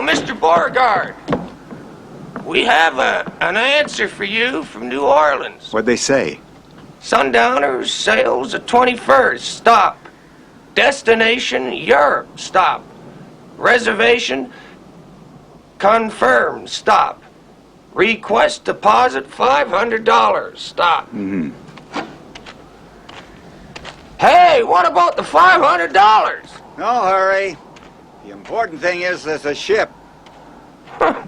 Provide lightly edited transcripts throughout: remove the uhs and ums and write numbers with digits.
Mr. Beauregard. We have an answer for you from New Orleans. What'd they say? Sundowners sails the 21st. Stop. Destination Europe. Stop. Reservation confirmed. Stop. Request deposit $500. Stop. Mm-hmm. Hey, what about the $500? No hurry. The important thing is there's a ship. Huh.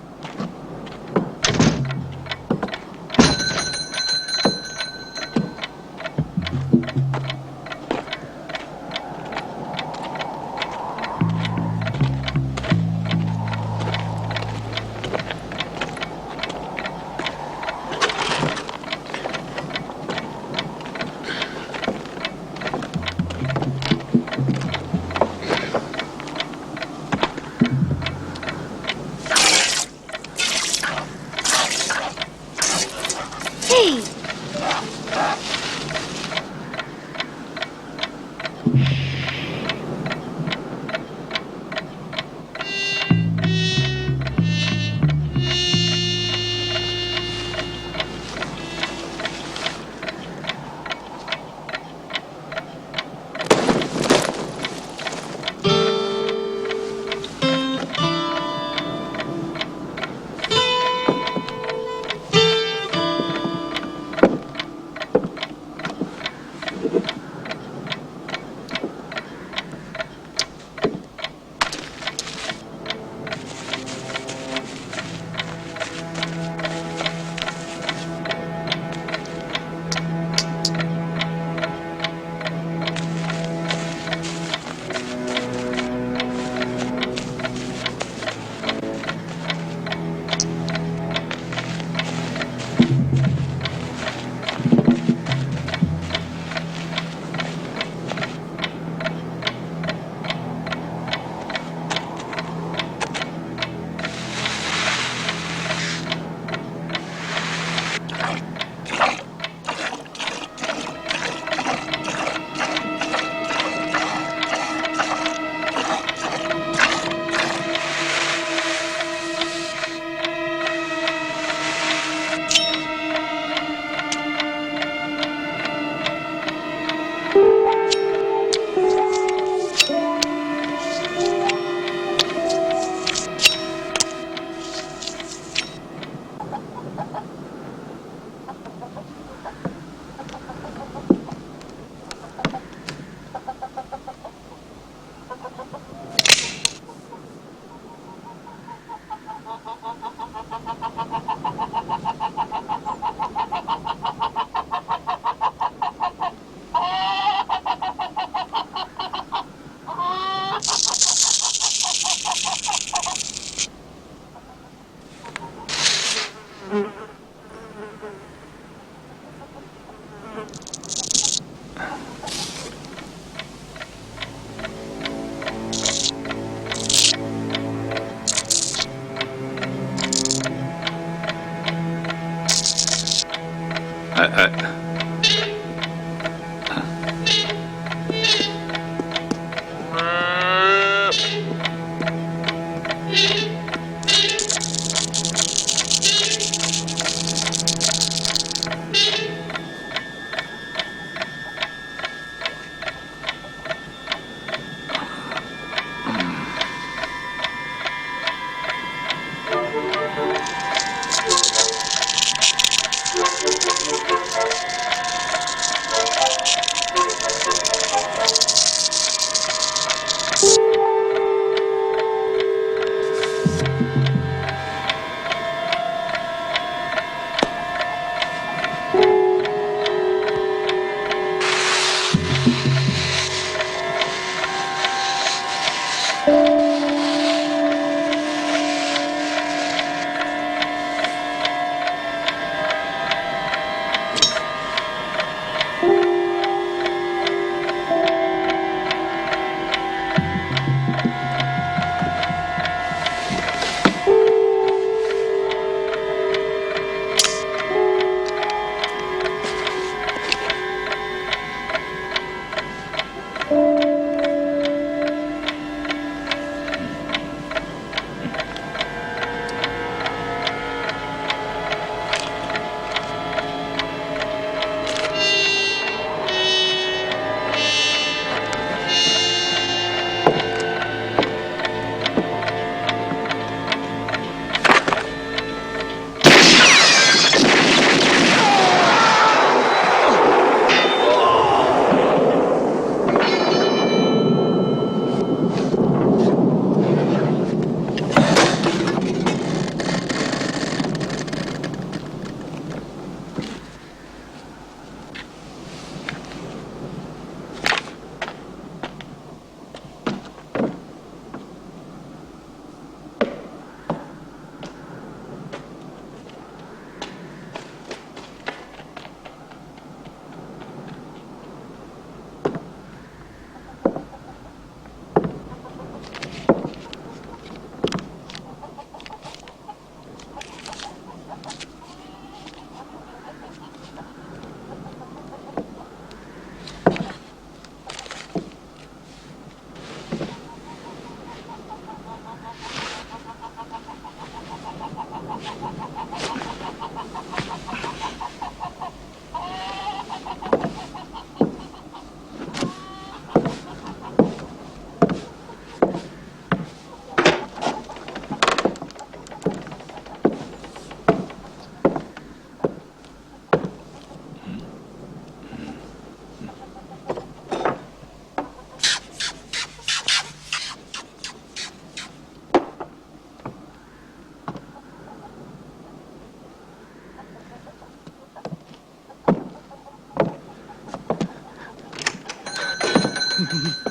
Gee,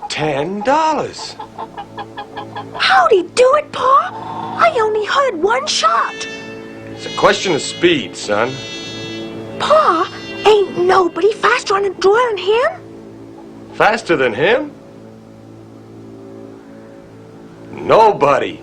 $10. how'd he do it, Pa? I only heard one shot. It's a question of speed, son. Pa, ain't nobody faster on a draw than him. Faster than him? Nobody.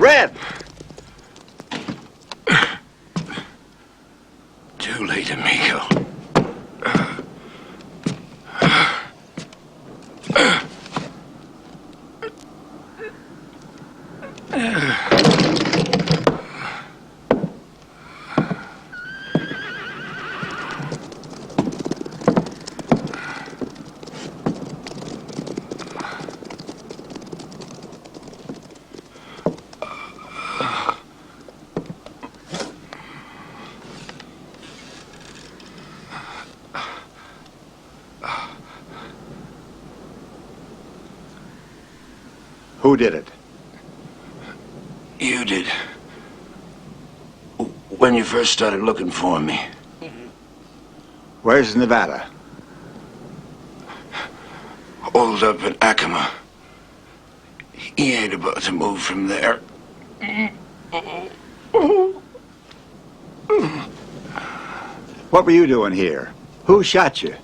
Red! Too late, amigo. Who did it? You did. When you first started looking for me. Where's Nevada? Holed up at Acoma. He ain't about to move from there. What were you doing here? Who shot you?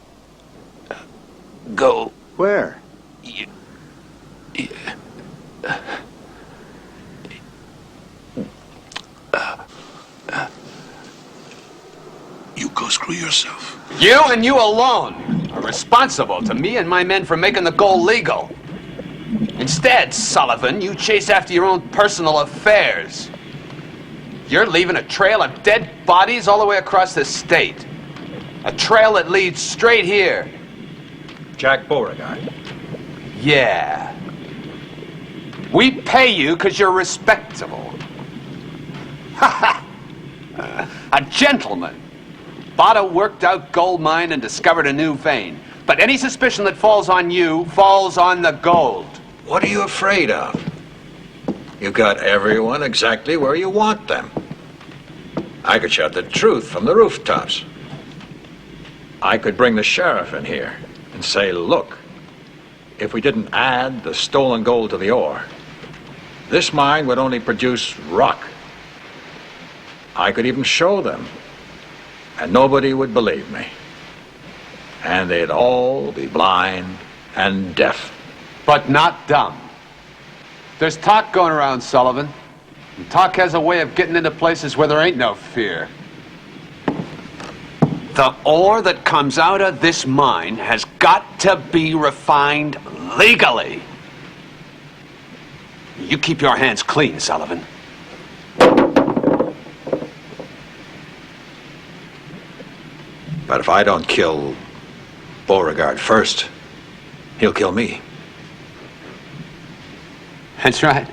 Go. Where? You go screw yourself. You and you alone are responsible to me and my men for making the gold legal. Instead, Sullivan, you chase after your own personal affairs. You're leaving a trail of dead bodies all the way across the state. A trail that leads straight here. Jack Beauregard. Yeah. We pay you because you're respectable. A gentleman. Bought a worked-out gold mine and discovered a new vein. But any suspicion that falls on you falls on the gold. What are you afraid of? You got everyone exactly where you want them. I could shout the truth from the rooftops. I could bring the sheriff in here and say, look, if we didn't add the stolen gold to the ore, this mine would only produce rock. I could even show them, and nobody would believe me. And they'd all be blind and deaf. But not dumb. There's talk going around, Sullivan. And talk has a way of getting into places where there ain't no fear. The ore that comes out of this mine has got to be refined legally. You keep your hands clean, Sullivan. But if I don't kill Beauregard first, he'll kill me. That's right.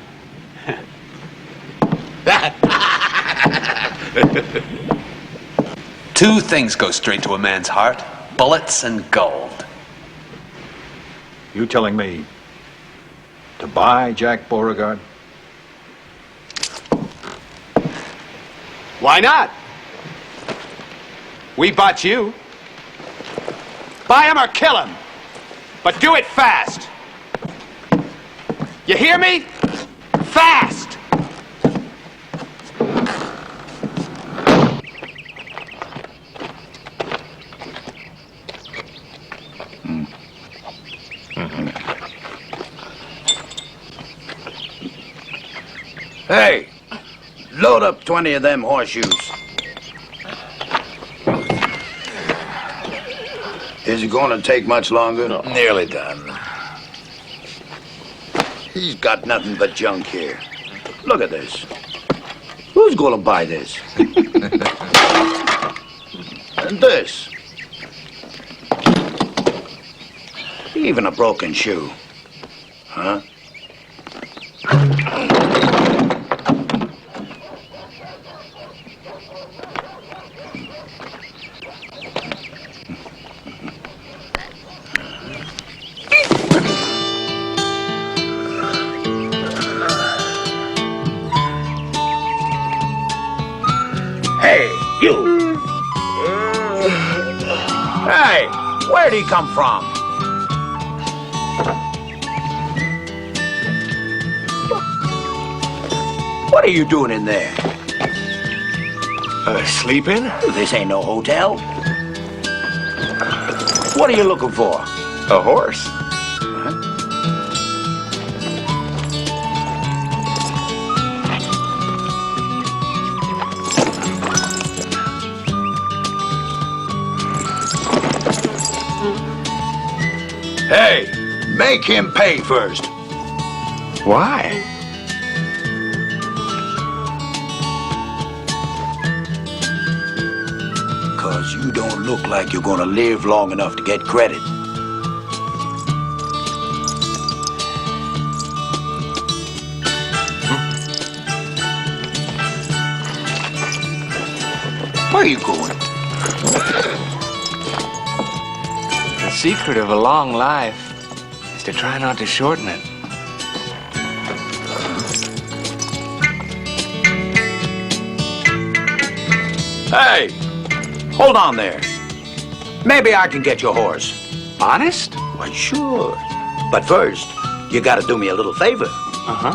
Two things go straight to a man's heart: bullets and gold. You telling me to buy Jack Beauregard? Why not? We bought you. Buy him or kill him. But do it fast. You hear me? Fast! Hey, load up 20 of them horseshoes. Is it going to take much longer? No. Nearly done. He's got nothing but junk here. Look at this. Who's going to buy this? And this. Even a broken shoe. Huh? Hey, you! Hey, where'd he come from? What are you doing in there? Sleeping? This ain't no hotel. What are you looking for? A horse? make him pay first. Why? Because you don't look like you're gonna live long enough to get credit. Where are you going? The secret of a long life is to try not to shorten it. Hey, hold on there. Maybe I can get your horse. Honest? Why, sure. But first, you gotta do me a little favor. Uh-huh.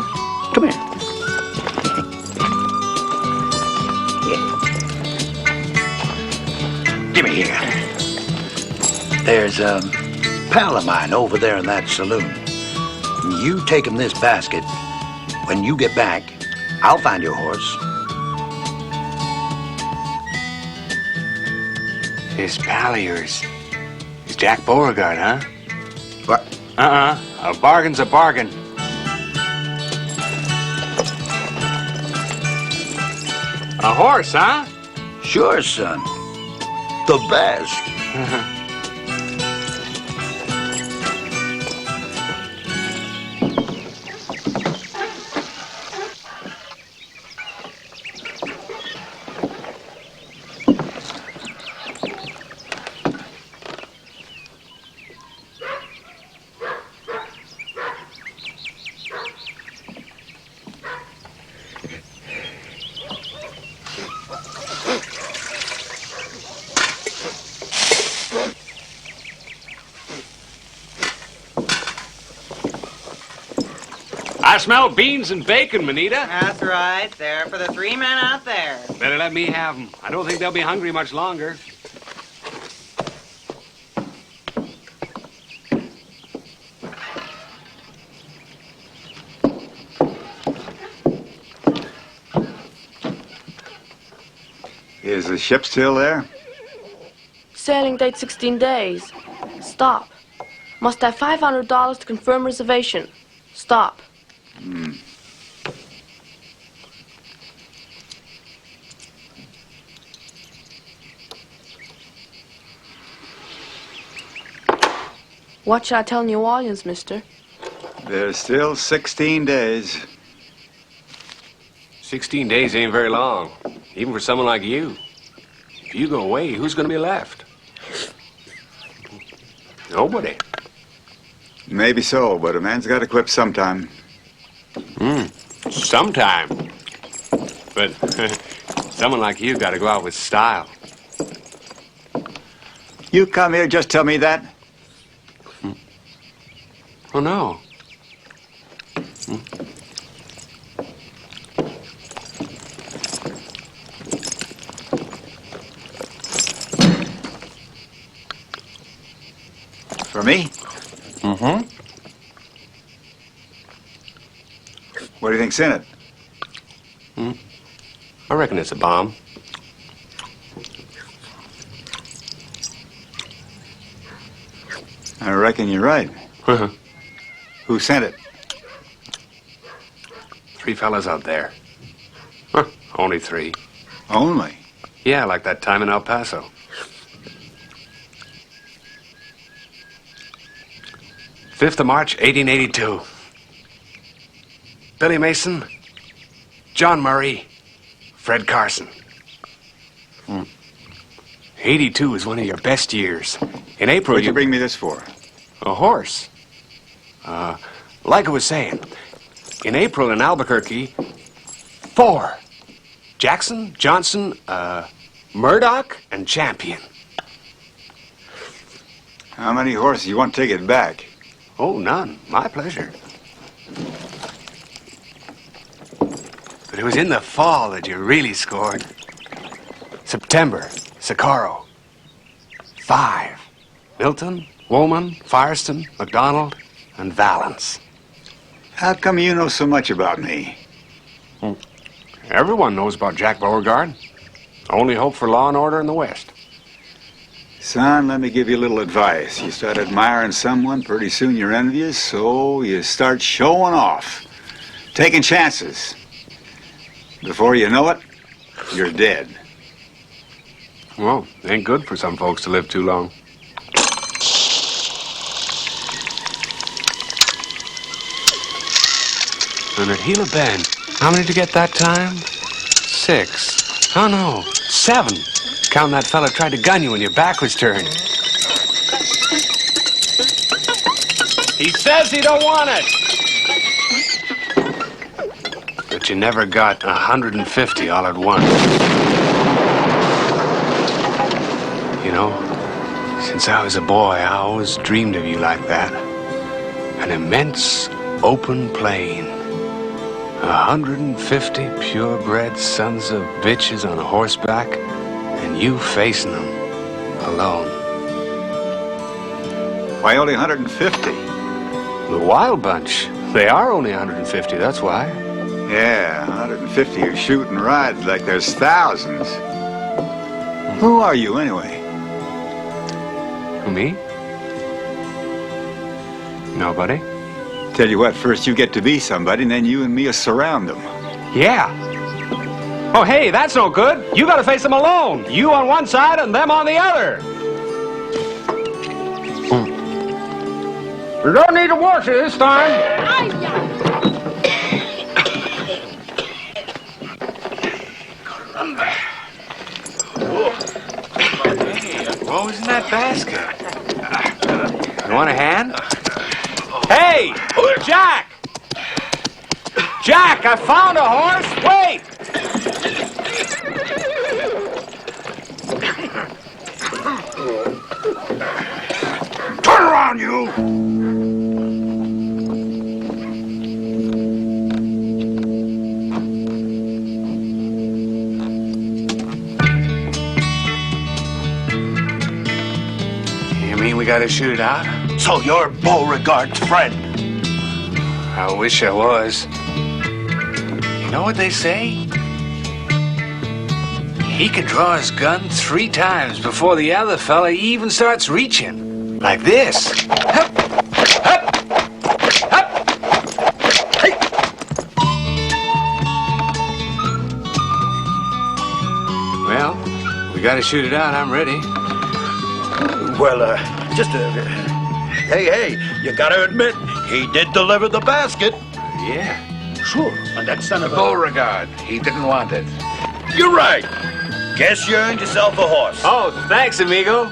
Come here. Here. Give me here. There's a pal of mine over there in that saloon. You take him this basket. When you get back, I'll find your horse. This pal of yours is Jack Beauregard, huh? What? A bargain's a bargain. A horse, huh? Sure, son. The best. I smell beans and bacon, Manita. That's right. There for the 3 men out there. Better let me have them. I don't think they'll be hungry much longer. Is the ship still there? Sailing date 16 days. Stop. Must have $500 to confirm reservation. Stop. What should I tell New Orleans, mister? There's still 16 days. 16 days ain't very long, even for someone like you. If you go away, who's going to be left? Nobody. Maybe so, but a man's got to quit sometime. Sometime. But someone like you got to go out with style. You come here just tell me that? Oh, no. For me? Mm-hmm. What do you think's in it? I reckon it's a bomb. I reckon you're right. Who sent it? 3 fellas out there. Huh, only 3. Only? Yeah, like that time in El Paso. Fifth of March, 1882. Billy Mason, John Murray, Fred Carson. 82 is one of your best years. In April, What'd you bring me this for? A horse. Like I was saying, in April in Albuquerque, 4. Jackson, Johnson, Murdoch, and Champion. How many horses you want to take it back? Oh, none. My pleasure. But it was in the fall that you really scored. September, Socorro. 5. Milton, Woolman, Firestone, McDonald, and Valance. How come you know so much about me? Everyone knows about Jack Beauregard. Only hope for law and order in the West. Son, let me give you a little advice. You start admiring someone, pretty soon you're envious, so you start showing off, taking chances. Before you know it, you're dead. Well, ain't good for some folks to live too long. And at Gila Bend, how many did you get that time? 6. Oh, no, 7. Counting that fella tried to gun you when your back was turned. He says he don't want it. But you never got 150 all at once. You know, since I was a boy, I always dreamed of you like that. An immense open plain. 150 purebred sons of bitches on a horseback, and you facing them alone. Why only 150? The wild bunch. They are only 150, that's why. Yeah, 150 are shooting rides like there's thousands. Who are you, anyway? Who, me? Nobody. Tell you what, first you get to be somebody, and then you and me will surround them. Yeah. Oh, hey, that's no good. You gotta face them alone. You on one side and them on the other. You don't need to wash it this time. What was in that basket? You want a hand? Hey! Jack! Jack, I found a horse! Wait! Turn around, you! You mean we gotta shoot it out? So you're Beauregard's friend. I wish I was. You know what they say? He can draw his gun 3 times before the other fella even starts reaching. Like this. Hup, hup, hup. Hey. Well, we gotta shoot it out. I'm ready. Well, hey, you gotta admit, he did deliver the basket. Yeah. Sure, and that son of a... Beauregard, he didn't want it. You're right. Guess you earned yourself a horse. Oh, thanks, amigo.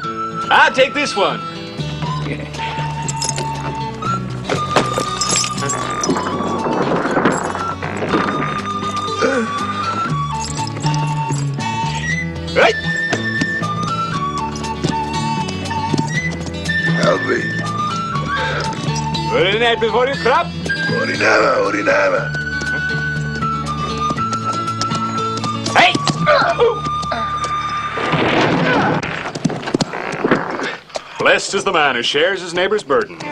I'll take this one. Right. Help me. Put it in that before you crop. Orinaba. Hey! Blessed is the man who shares his neighbor's burdens.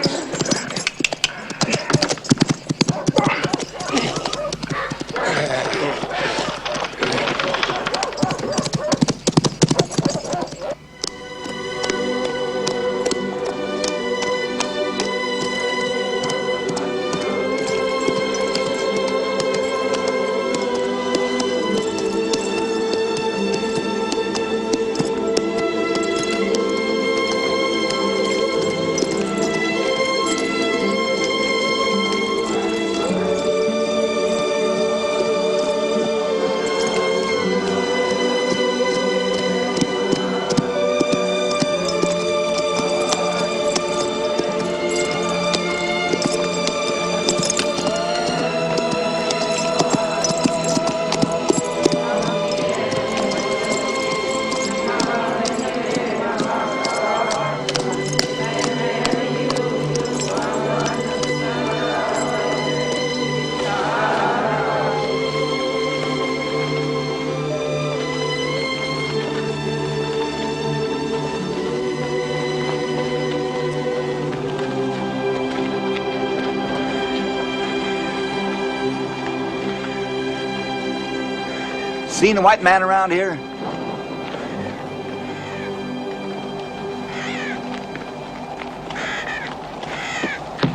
Seen a white man around here?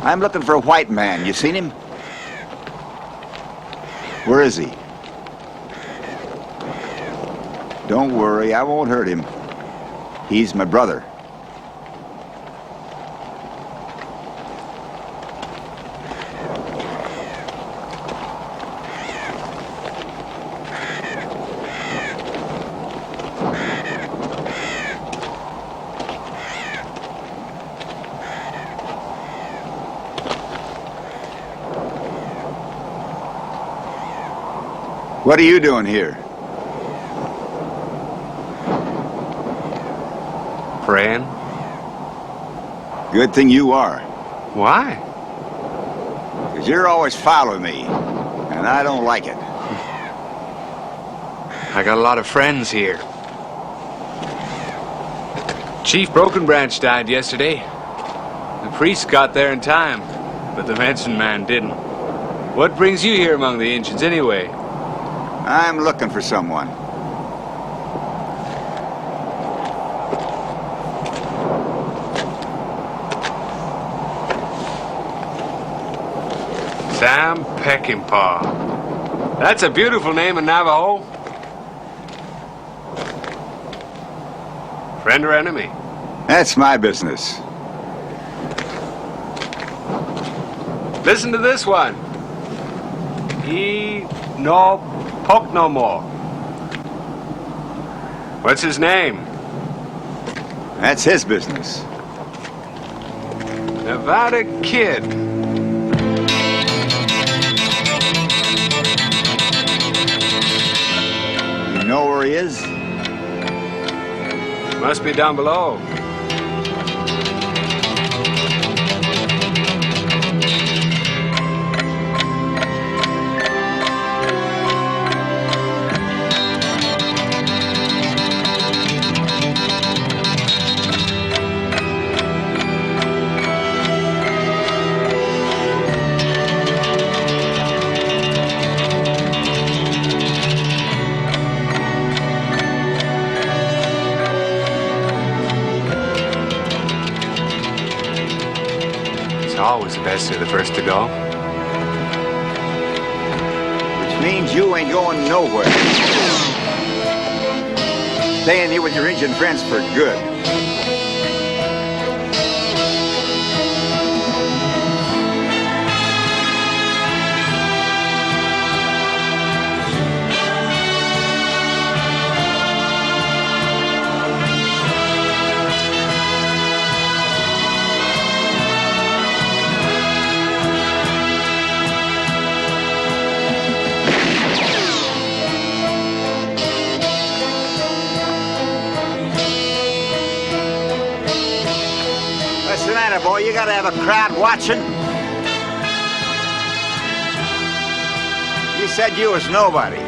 I'm looking for a white man. You seen him? Where is he? Don't worry, I won't hurt him. He's my brother. What are you doing here? Praying? Good thing you are. Why? Because you're always following me, and I don't like it. I got a lot of friends here. Chief Broken Branch died yesterday. The priest got there in time, but the medicine man didn't. What brings you here among the ancients anyway? I'm looking for someone. Sam Peckinpah. That's a beautiful name in Navajo. Friend or enemy? That's my business. Listen to this one. No poke no more. What's his name? That's his business. Nevada Kid. You know where he is? Must be down below. Always the best to the first to go. Which means you ain't going nowhere. Staying here with your Indian friends for good. Boy, you gotta have a crowd watching. You said you was nobody.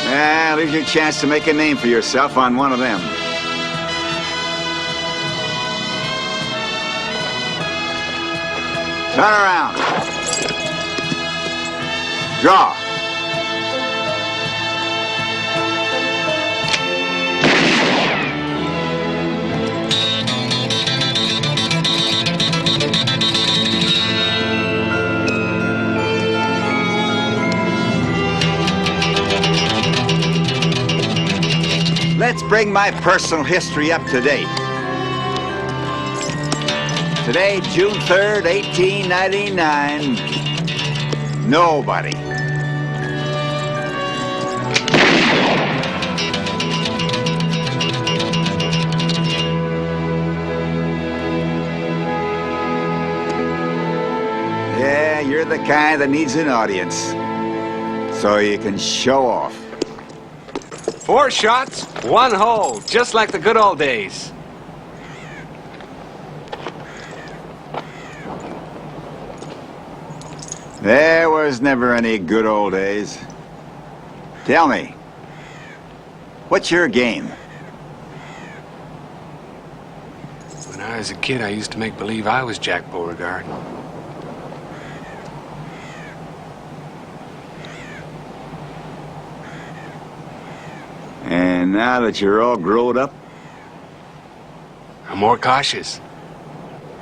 Well, here's your chance to make a name for yourself on one of them. Turn around. Draw. Let's bring my personal history up to date. Today, June 3rd, 1899, nobody. Yeah, you're the kind that needs an audience, so you can show off. 4 shots, 1 hole, just like the good old days. There was never any good old days. Tell me, what's your game? When I was a kid, I used to make believe I was Jack Beauregard. And now that you're all grown up? I'm more cautious.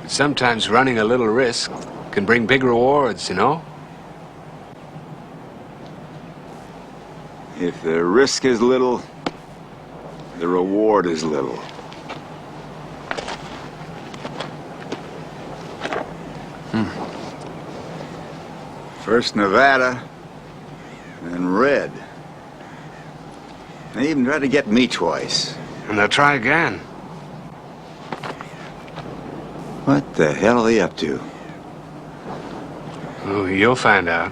But sometimes running a little risk can bring big rewards, you know? If the risk is little, the reward is little. First Nevada, then Red. They even tried to get me twice. And they'll try again. What the hell are they up to? Oh, you'll find out.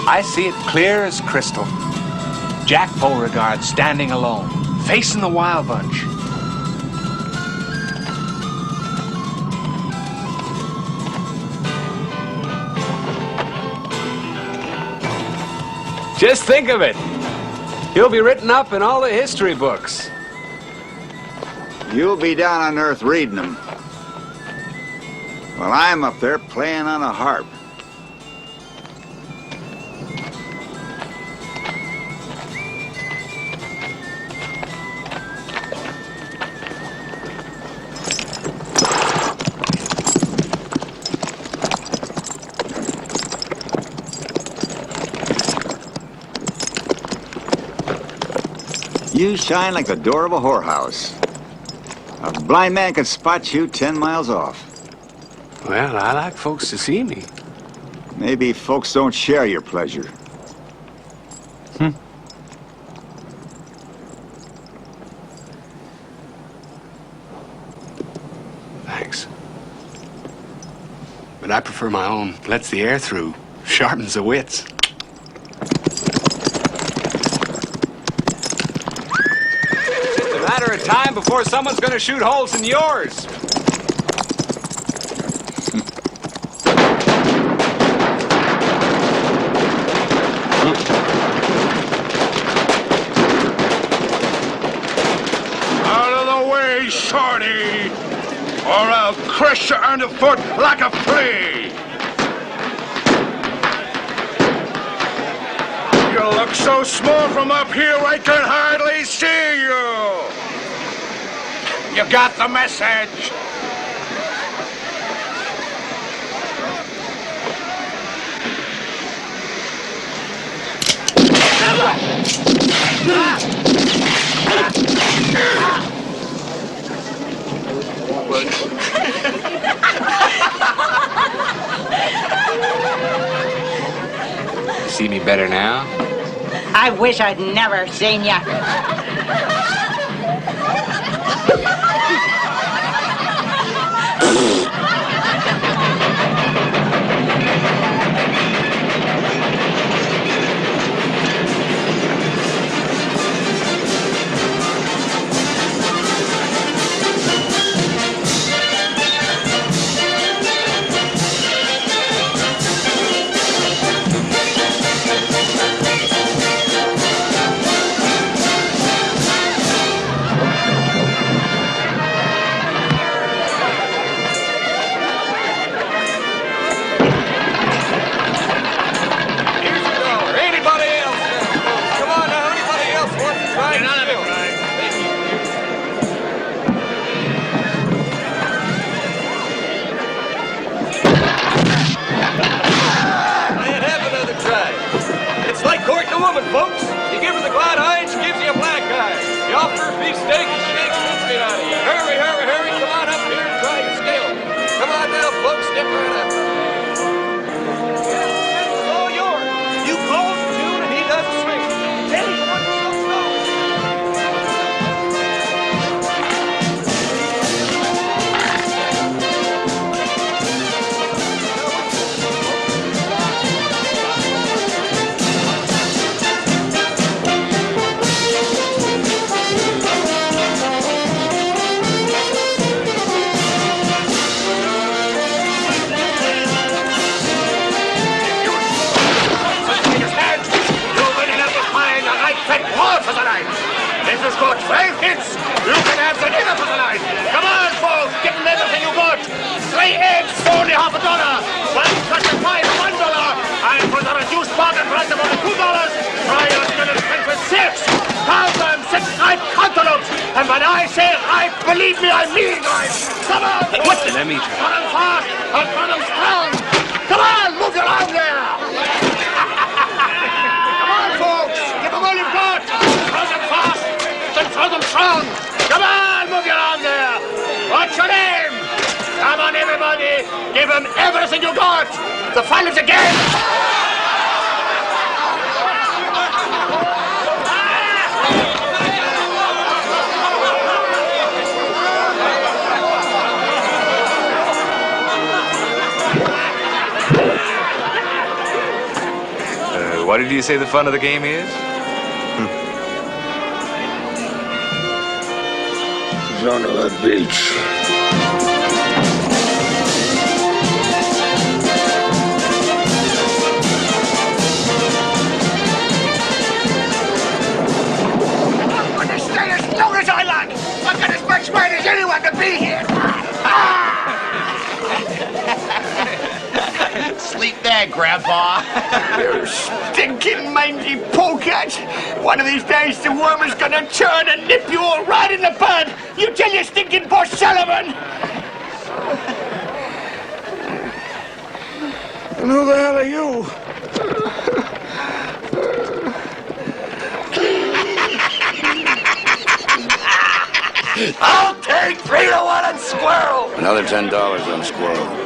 I see it clear as crystal. Jack Beauregard standing alone, facing the Wild Bunch. Just think of it. He'll be written up in all the history books. You'll be down on Earth reading them. While I'm up there playing on a harp. You shine like the door of a whorehouse. A blind man could spot you 10 miles off. Well, I like folks to see me. Maybe folks don't share your pleasure. Thanks. But I prefer my own. Lets the air through. Sharpens the wits. It's a matter of time before someone's gonna shoot holes in yours. Out of the way, shorty, or I'll crush you underfoot like a flea. You look so small from up here, I can hardly see you. You got the message? See me better now? I wish I'd never seen ya. Folks, you give her the glad eye and she gives you a black eye. You offer her beef steak and she makes mincemeat out of you. Hurry, hurry, hurry, come on up here and try your skill. Come on now, folks, step right up. It's all yours. You calls the tune and he does the swing. Tell you what, for the night. If you scored 12 hits, you can have the dinner for the night. Come on, folks, give them everything you got. 3 eggs, only $1. 1 cut of pie, $1. And for the reduced bargain price of only $2, try your dinner for 6. Count them, 6 ripe cantaloupes. And when I say ripe, believe me, I mean ripe. Come on, folks. What? Let me try. Run them fast and run them strong. Come on, move your arm there. Come on, folks, give them all you've got. Throw them fast, then throw them strong. Come on, move your arm there. What's your name? Come on, everybody. Give them everything you got. The finals again. What did you say the fun of the game is? Son of a bitch. I'm going to stay as long as I like. I've got as much right as anyone to be here. Sleep there, Grandpa. You stinking mangy polecat. One of these days the worm is gonna turn and nip you all right in the bud. You tell your stinking boss Sullivan. And who the hell are you? I'll take 3 to 1 on Squirrel. Another $10 on Squirrel.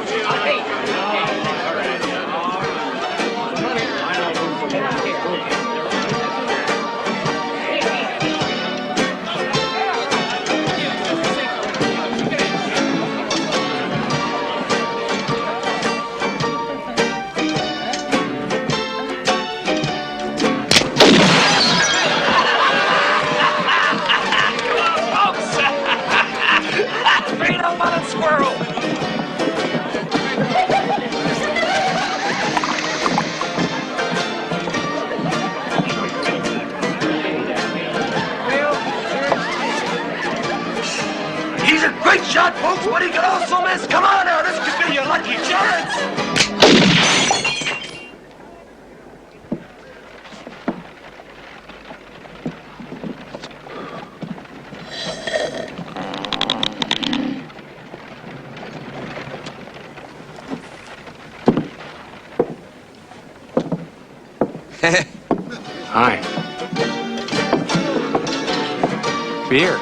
Squirrel. He's a great shot, folks, but he can also miss. Come on now, this could be your lucky chance. Hi. Beer.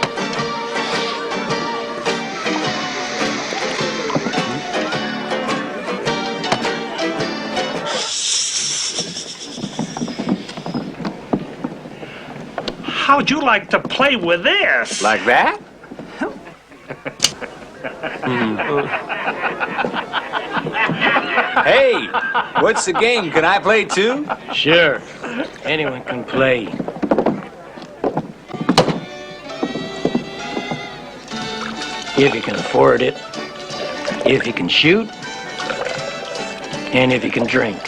How would you like to play with this? Like that? Hey, what's the game? Can I play too? Sure. Anyone can play. If you can afford it, if you can shoot, and if you can drink.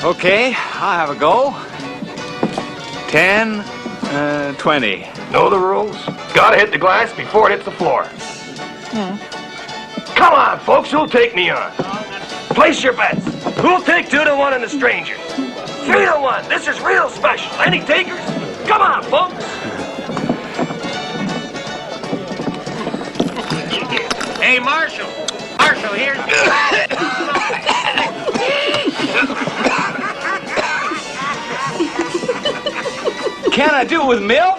Okay, I'll have a go. 10, 20. Know the rules? Gotta hit the glass before it hits the floor. Come on, folks, who'll take me on? Place your bets. Who'll take 2-1 on the stranger? 3-1. This is real special. Any takers? Come on, folks. Hey, Marshal. Marshal, here's... Can I do it with milk?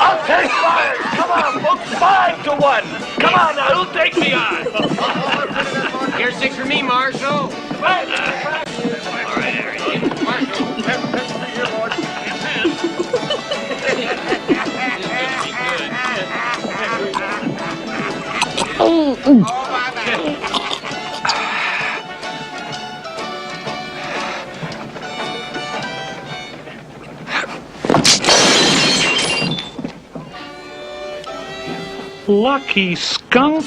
I'll take fire. Come on, folks. 5-1. Come on now, who'll take me on? Here's 6 for me, Marshal. Lucky skunk.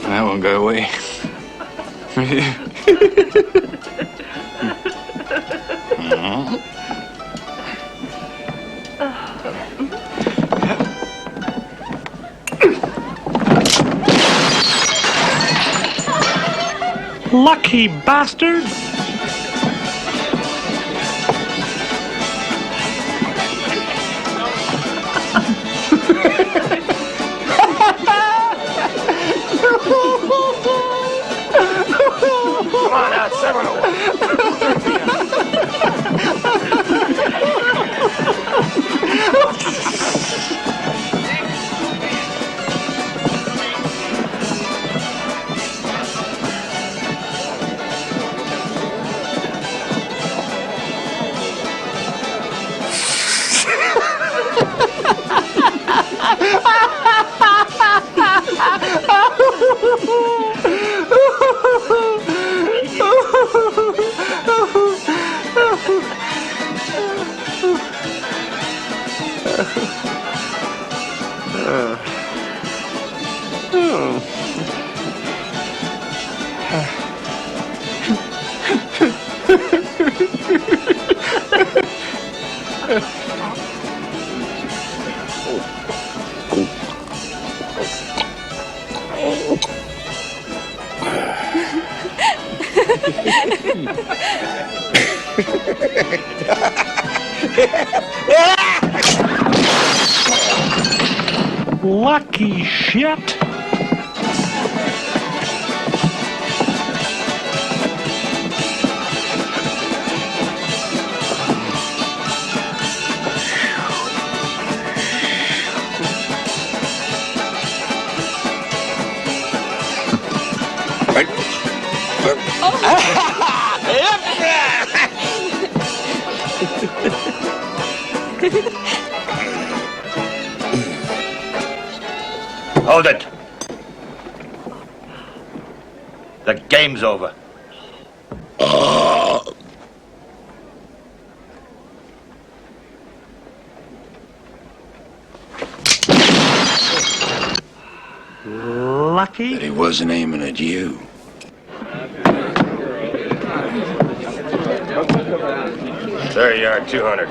That won't go away. Lucky bastard. Come on now, 7-1. Lucky shit. Hold it. The game's over. Lucky? But he wasn't aiming at you. There you are, 200.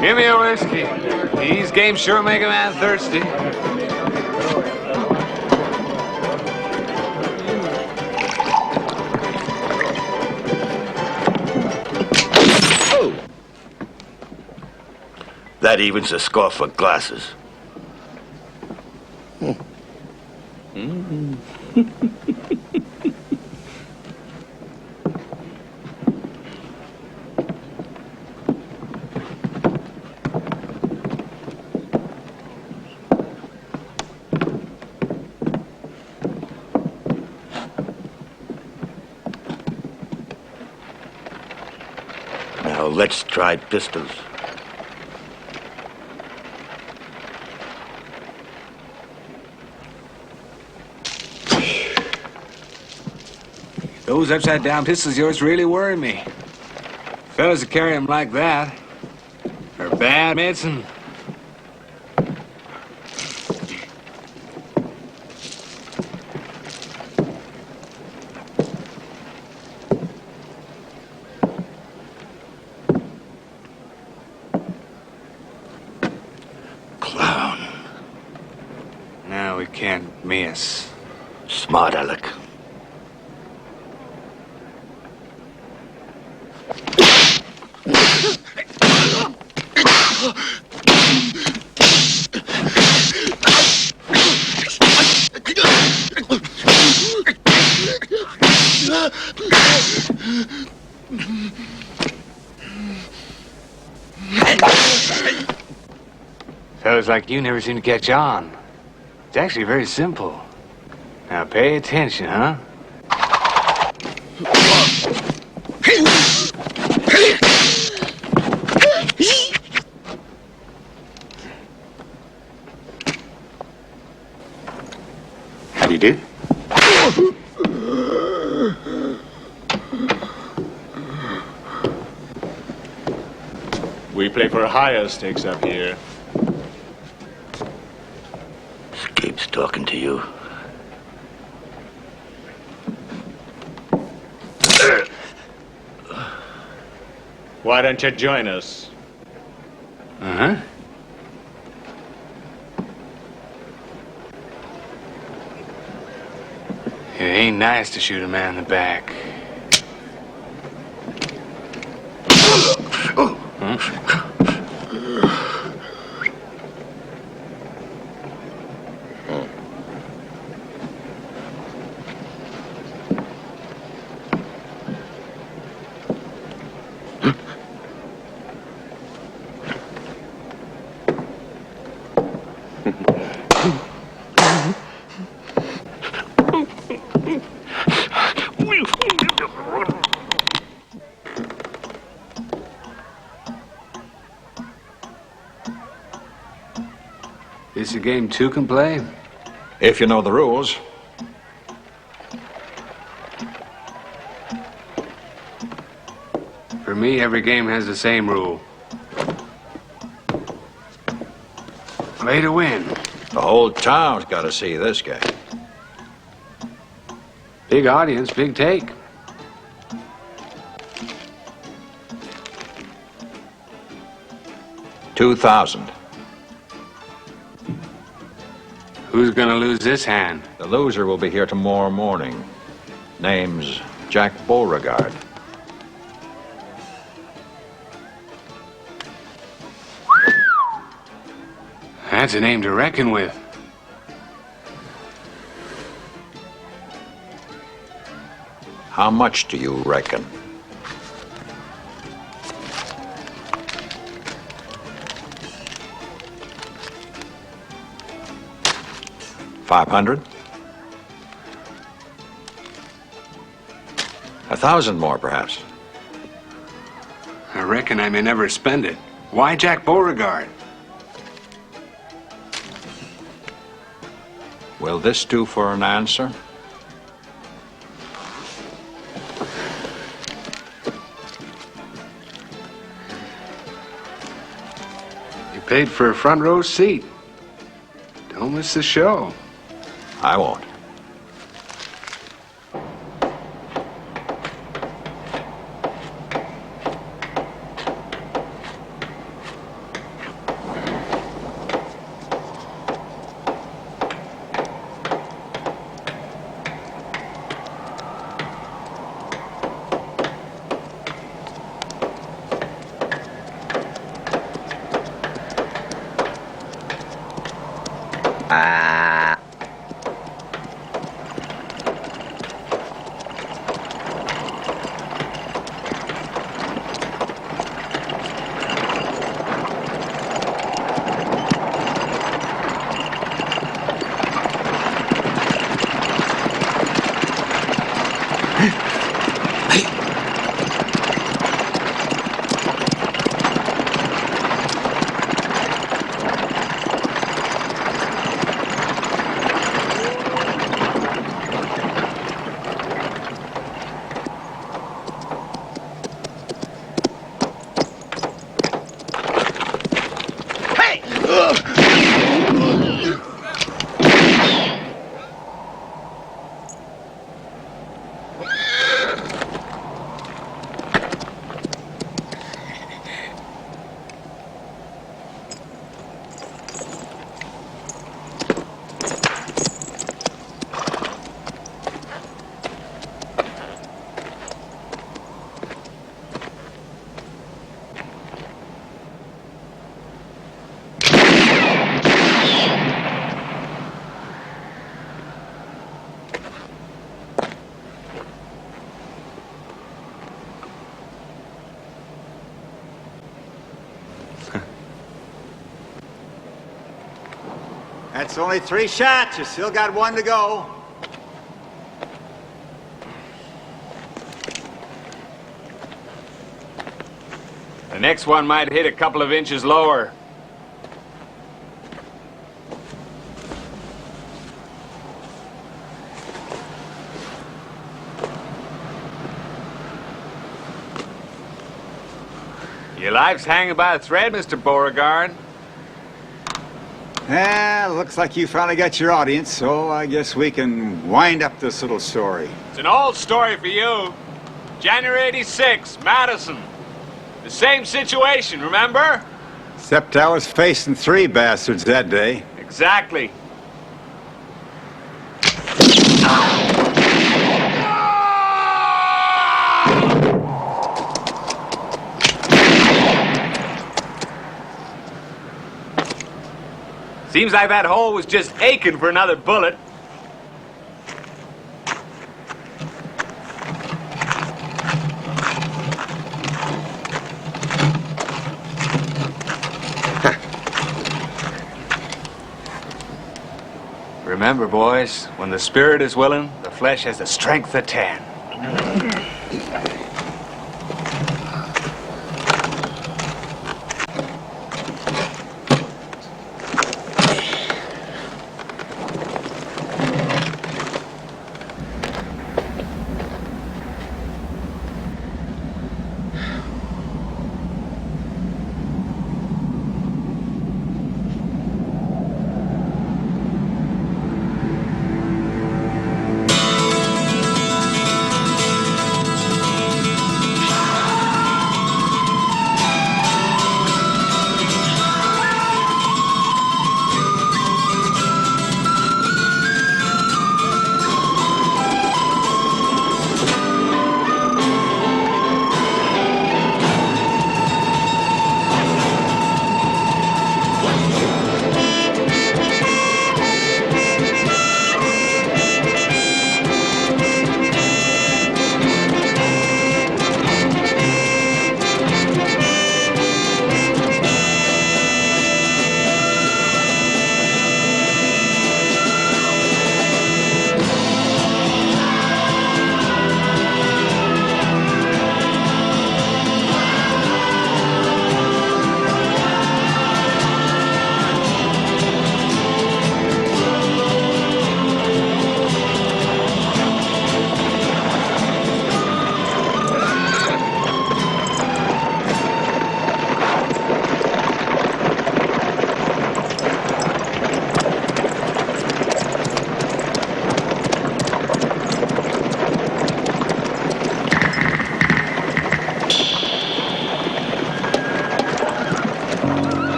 Give me a whiskey. These games sure make a man thirsty. That evens the score for glasses. Now let's try pistols. Those upside-down pistols of yours really worry me. Fellas that carry them like that are bad medicine. Clown. No, we can't miss. Smart aleck. Fellas like you never seem to catch on. It's actually very simple. Now pay attention, huh? How do you do? We play for higher stakes up here. Scape's talking to you. Why don't you join us? Uh-huh. It ain't nice to shoot a man in the back. This a game two can play? If you know the rules. For me, every game has the same rule. Play to win. The whole town's got to see this guy. Big audience, big take. $2,000. Who's gonna lose this hand? The loser will be here tomorrow morning. Name's Jack Beauregard. That's a name to reckon with. How much do you reckon? $500? 1,000 more, perhaps. I reckon I may never spend it. Why Jack Beauregard? Will this do for an answer? You paid for a front row seat. Don't miss the show. I won't. That's only 3 shots. You still got 1 to go. The next one might hit a couple of inches lower. Your life's hanging by a thread, Mr. Beauregard. Looks like you finally got your audience, so I guess we can wind up this little story. It's an old story for you. January 86, Madison. The same situation, remember? Except I was facing 3 bastards that day. Exactly. Seems like that hole was just aching for another bullet. Remember, boys, when the spirit is willing, the flesh has the strength of 10.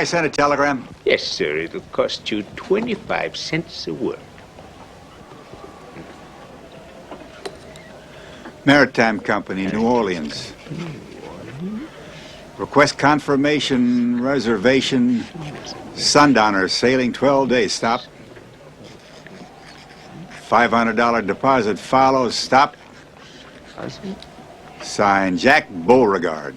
I send a telegram? Yes, sir. It'll cost you 25 cents a word. Maritime Company, New Orleans. Request confirmation, reservation, Sundowner, sailing 12 days, stop. $500 deposit follows, stop. Signed, Jack Beauregard.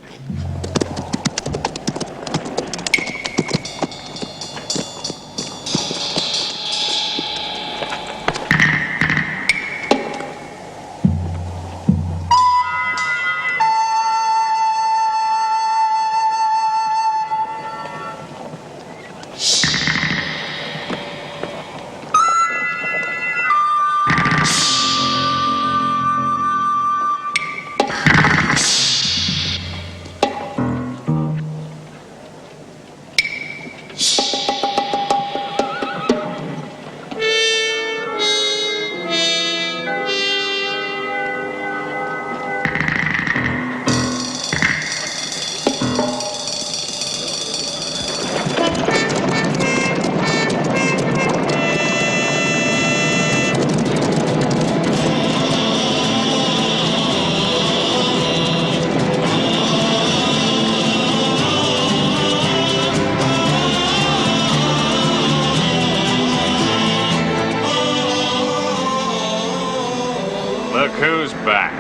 Look who's back.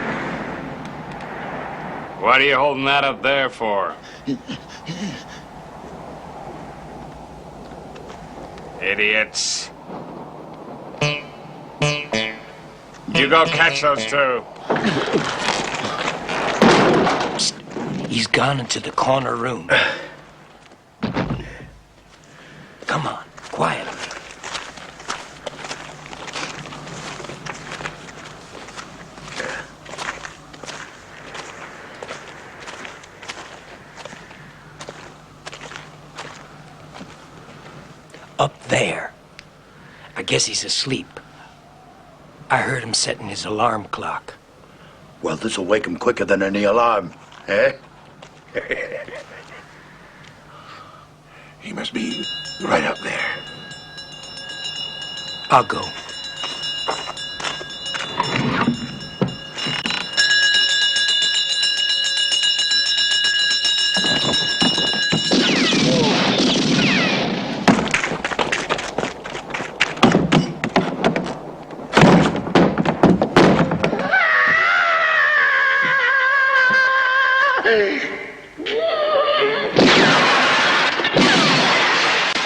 What are you holding that up there for? Idiots. You go catch those two. Psst. He's gone into the corner room. Come on, quietly. Up there. I guess he's asleep. I heard him setting his alarm clock. Well, this'll wake him quicker than any alarm, eh? He must be right up there. I'll go.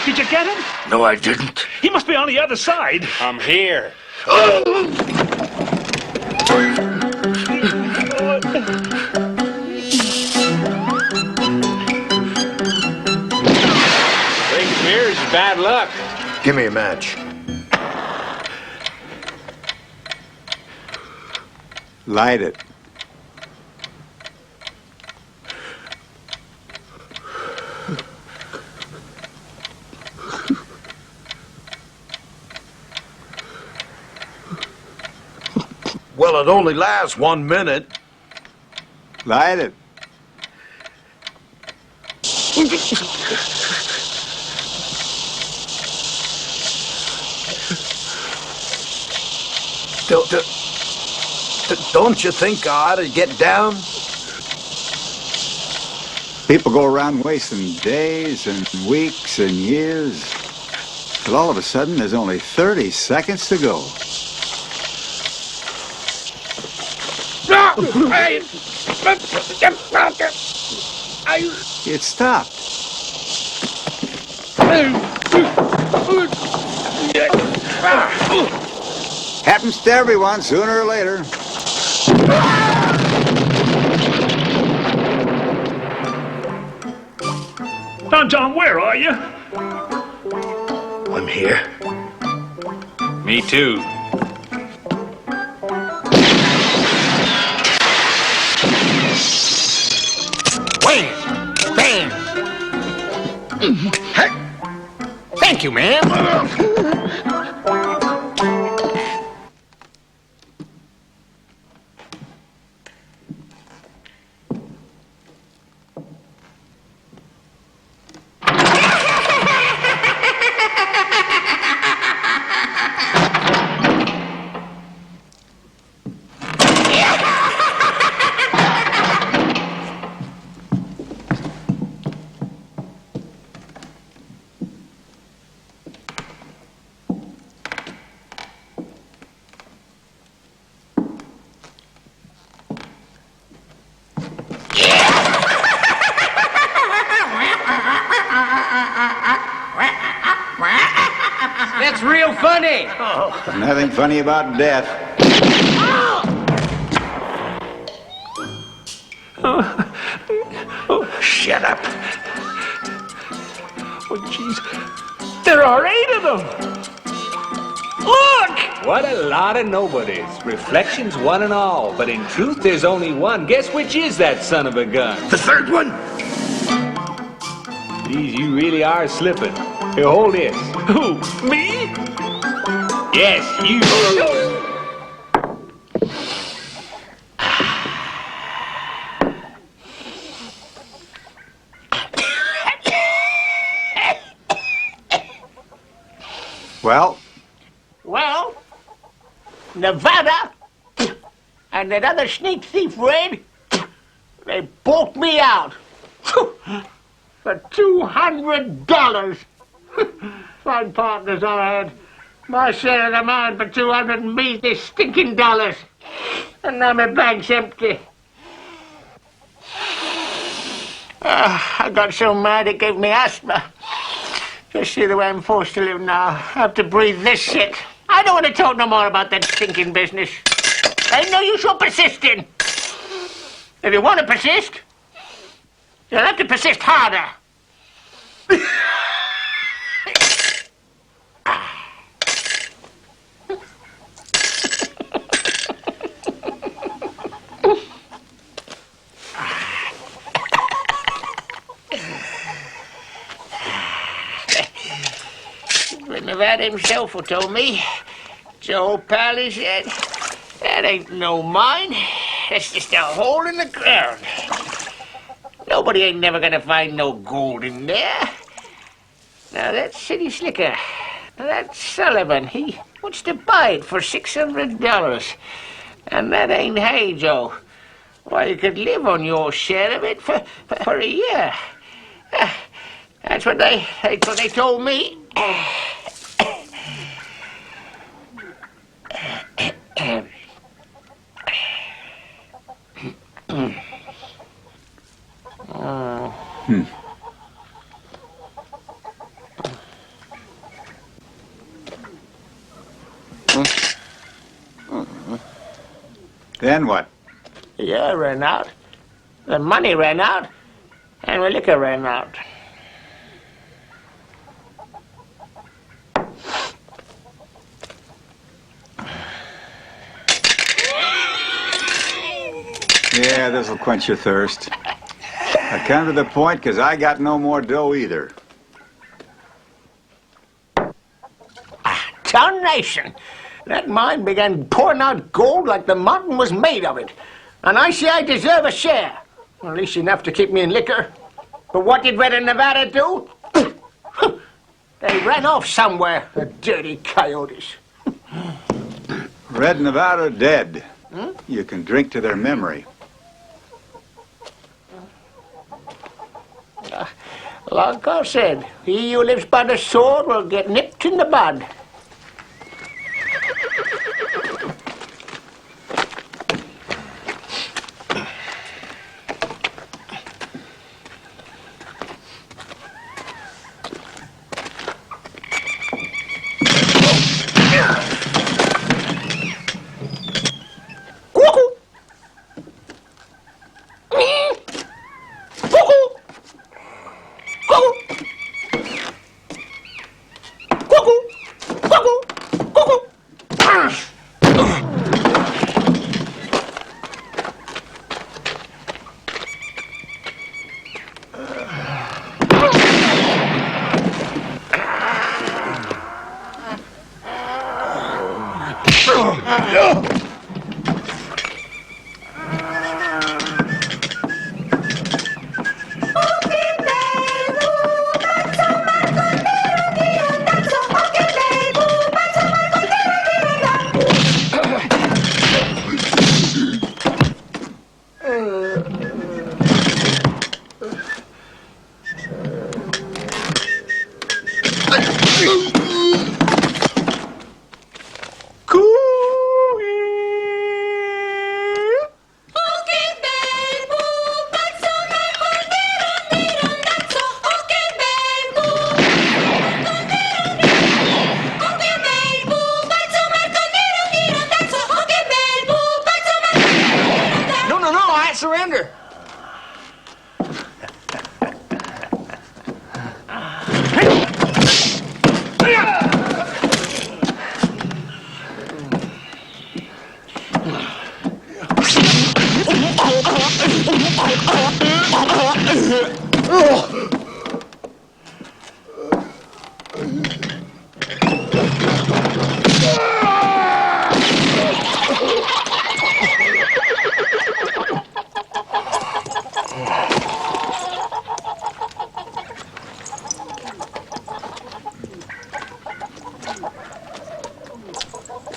Did you get him? No, I didn't. He must be on the other side. I'm here. Drinking beer is bad luck. Give me a match. Light it. Well, it only lasts 1 minute. Light it. Don't you think I ought to get down? People go around wasting days and weeks and years, till all of a sudden there's only 30 seconds to go. It stopped. Happens to everyone sooner or later. Now, John, where are you? I'm here. Me too. Wham! Bam! Thank you, ma'am. funny. There's nothing funny about death. Shut up. Oh, jeez. There are 8 of them. Look! What a lot of nobodies. Reflections one and all. But in truth, there's only one. Guess which is that son of a gun? The third one? Geez, you really are slipping. Here, hold this. Who? Me? Yes, you. Well? Well, Nevada and that other sneak thief, Red, they bought me out for $200. Fine partners I had. My share of the mine for 200 and me this stinking dollars. And now my bank's empty. I got so mad it gave me asthma. Just see the way I'm forced to live now. I have to breathe this shit. I don't want to talk no more about that stinking business. Ain't no use for persisting. If you want to persist, you'll have to persist harder. Nevada himself who told me. Joe Pal, he said, that ain't no mine. That's just a hole in the ground. Nobody ain't never gonna find no gold in there. Now that city slicker, that Sullivan, he wants to buy it for $600. And that ain't hay, Joe. Why, you could live on your share of it for a year. That's what they told me. Then what? The year ran out, the money ran out, and the liquor ran out. Yeah, this'll quench your thirst. I come to the point because I got no more dough either. Tarnation! That mine began pouring out gold like the mountain was made of it. And I say I deserve a share. Or at least enough to keep me in liquor. But what did Red and Nevada do? They ran off somewhere, the dirty coyotes. Red Nevada dead. You can drink to their memory. Like I said, he who lives by the sword will get nipped in the bud. surrender.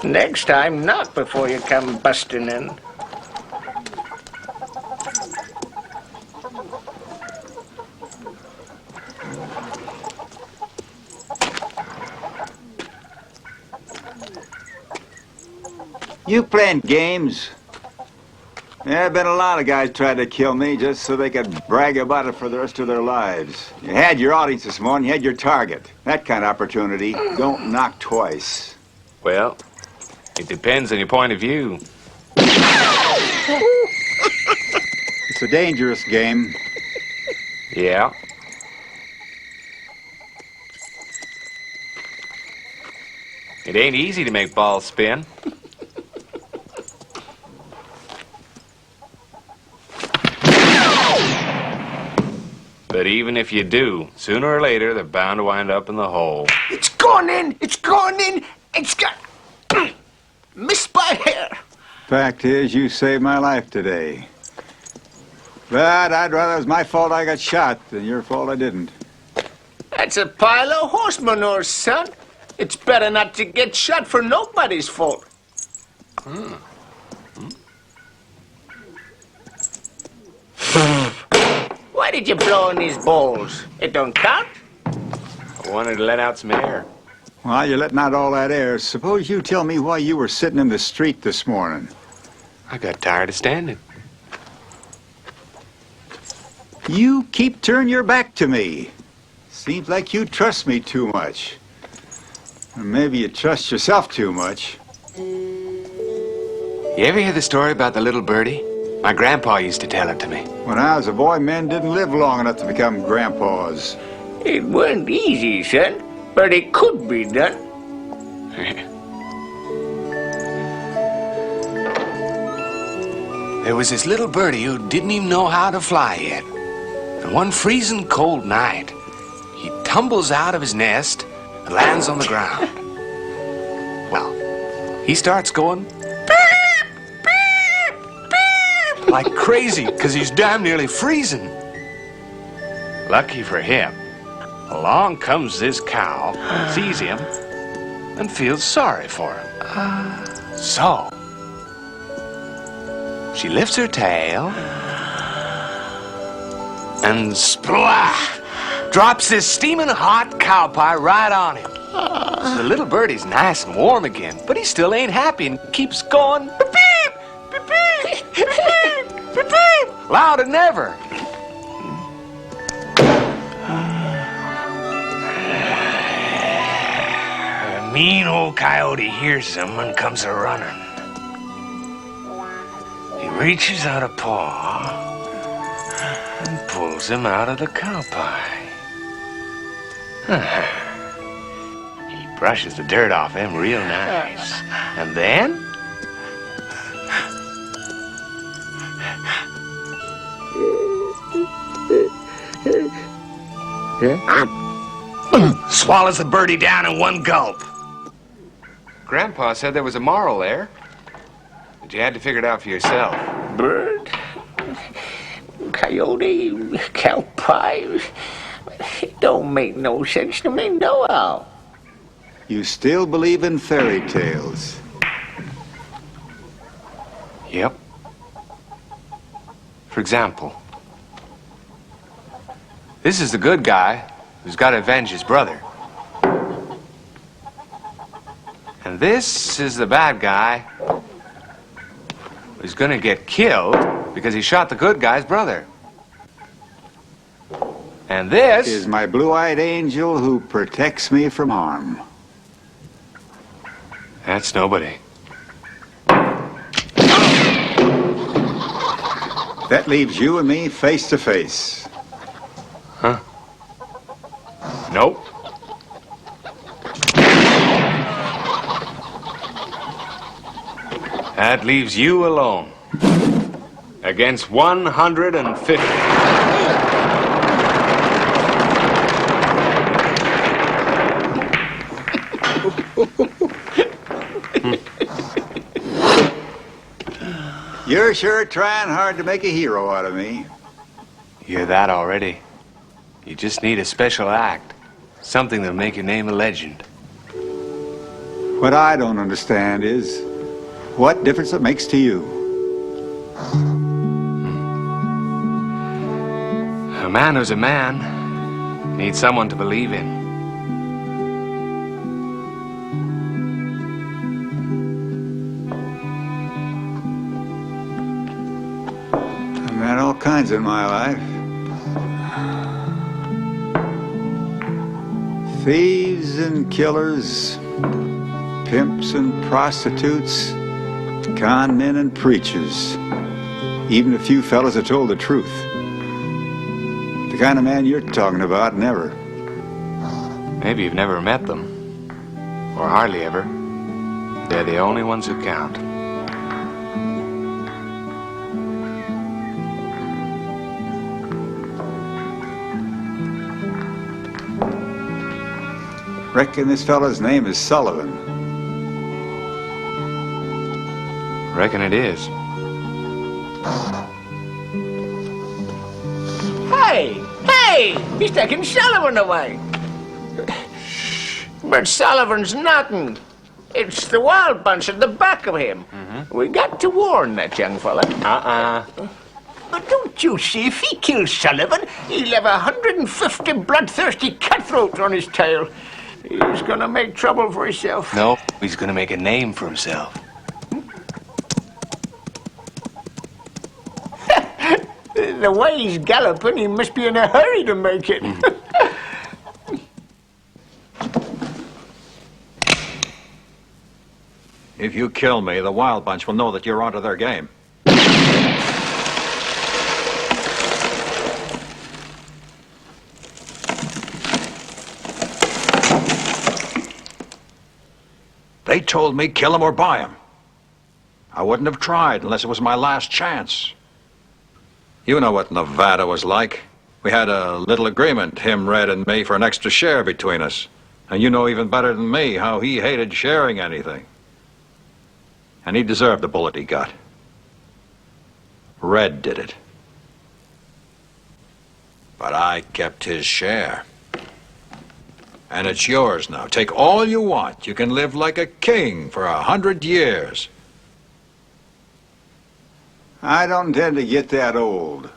Next time, knock before you come busting in. You playing games? There have been a lot of guys tried to kill me just so they could brag about it for the rest of their lives. You had your audience this morning, you had your target. That kind of opportunity, don't knock twice. Well, it depends on your point of view. It's a dangerous game. Yeah. It ain't easy to make balls spin. But even if you do, sooner or later, they're bound to wind up in the hole. It's gone in! It's gone in! It's got... missed by hair. Fact is, you saved my life today. But I'd rather it was my fault I got shot than your fault I didn't. That's a pile of horse manure, son. It's better not to get shot for nobody's fault. Why did you blow in these bowls? It don't count? I wanted to let out some air. While you're letting out all that air, suppose you tell me why you were sitting in the street this morning. I got tired of standing. You keep turning your back to me. Seems like you trust me too much. Or maybe you trust yourself too much. You ever hear the story about the little birdie? My grandpa used to tell it to me. When I was a boy, men didn't live long enough to become grandpas. It weren't easy, son, but it could be done. There was this little birdie who didn't even know how to fly yet. And one freezing cold night, he tumbles out of his nest and lands on the ground. Well, he starts going like crazy because he's damn nearly freezing. Lucky for him, along comes this cow, sees him, and feels sorry for him. So, she lifts her tail and splash! Drops this steaming hot cow pie right on him. So the little birdie's nice and warm again, but he still ain't happy and keeps going beep, beep, beep, beep, beep, beep, beep, louder than ever. A mean old coyote hears him and comes a-running. He reaches out a paw and pulls him out of the cow pie. He brushes the dirt off him real nice. And then... swallows the birdie down in one gulp. Grandpa said there was a moral there, but you had to figure it out for yourself. Bird, coyote, cow pie, it don't make no sense to me no how. You still believe in fairy tales? Yep. For example, this is the good guy who's got to avenge his brother. And this is the bad guy who's gonna get killed because he shot the good guy's brother. And this is my blue-eyed angel who protects me from harm. That's nobody. That leaves you and me face to face. Huh? Nope. That leaves you alone. Against 150. You're sure trying hard to make a hero out of me. You're that already. You just need a special act. Something that'll make your name a legend. What I don't understand is what difference it makes to you. A man who's a man needs someone to believe in. I've met all kinds in my life. Thieves and killers, pimps and prostitutes, con men and preachers. Even a few fellas that told the truth. The kind of man you're talking about, never. Maybe you've never met them. Or hardly ever. They're the only ones who count. Reckon this fella's name is Sullivan. Reckon it is. Hey, he's taking Sullivan away. But Sullivan's nothing. It's the wild bunch at the back of him. We got to warn that young fella. But don't you see, if he kills Sullivan, he'll have 150 bloodthirsty cutthroats on his tail. He's gonna make trouble for himself. No, he's gonna make a name for himself. The way he's galloping, he must be in a hurry to make it. If you kill me, the Wild Bunch will know that you're onto their game. They told me kill him or buy him. I wouldn't have tried unless it was my last chance. You know what Nevada was like. We had a little agreement, him, Red, and me, for an extra share between us. And you know even better than me how he hated sharing anything. And he deserved the bullet he got. Red did it. But I kept his share. And it's yours now. Take all you want. You can live like a king for 100 years. I don't intend to get that old.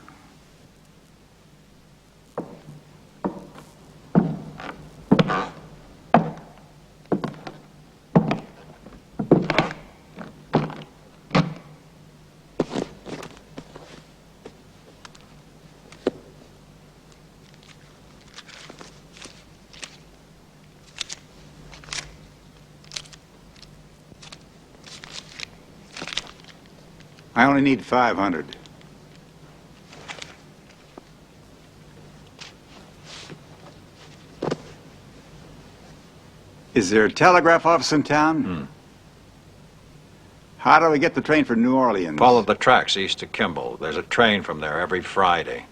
I only need 500. Is there a telegraph office in town? How do we get the train for New Orleans? Follow the tracks east to Kimball. There's a train from there every Friday.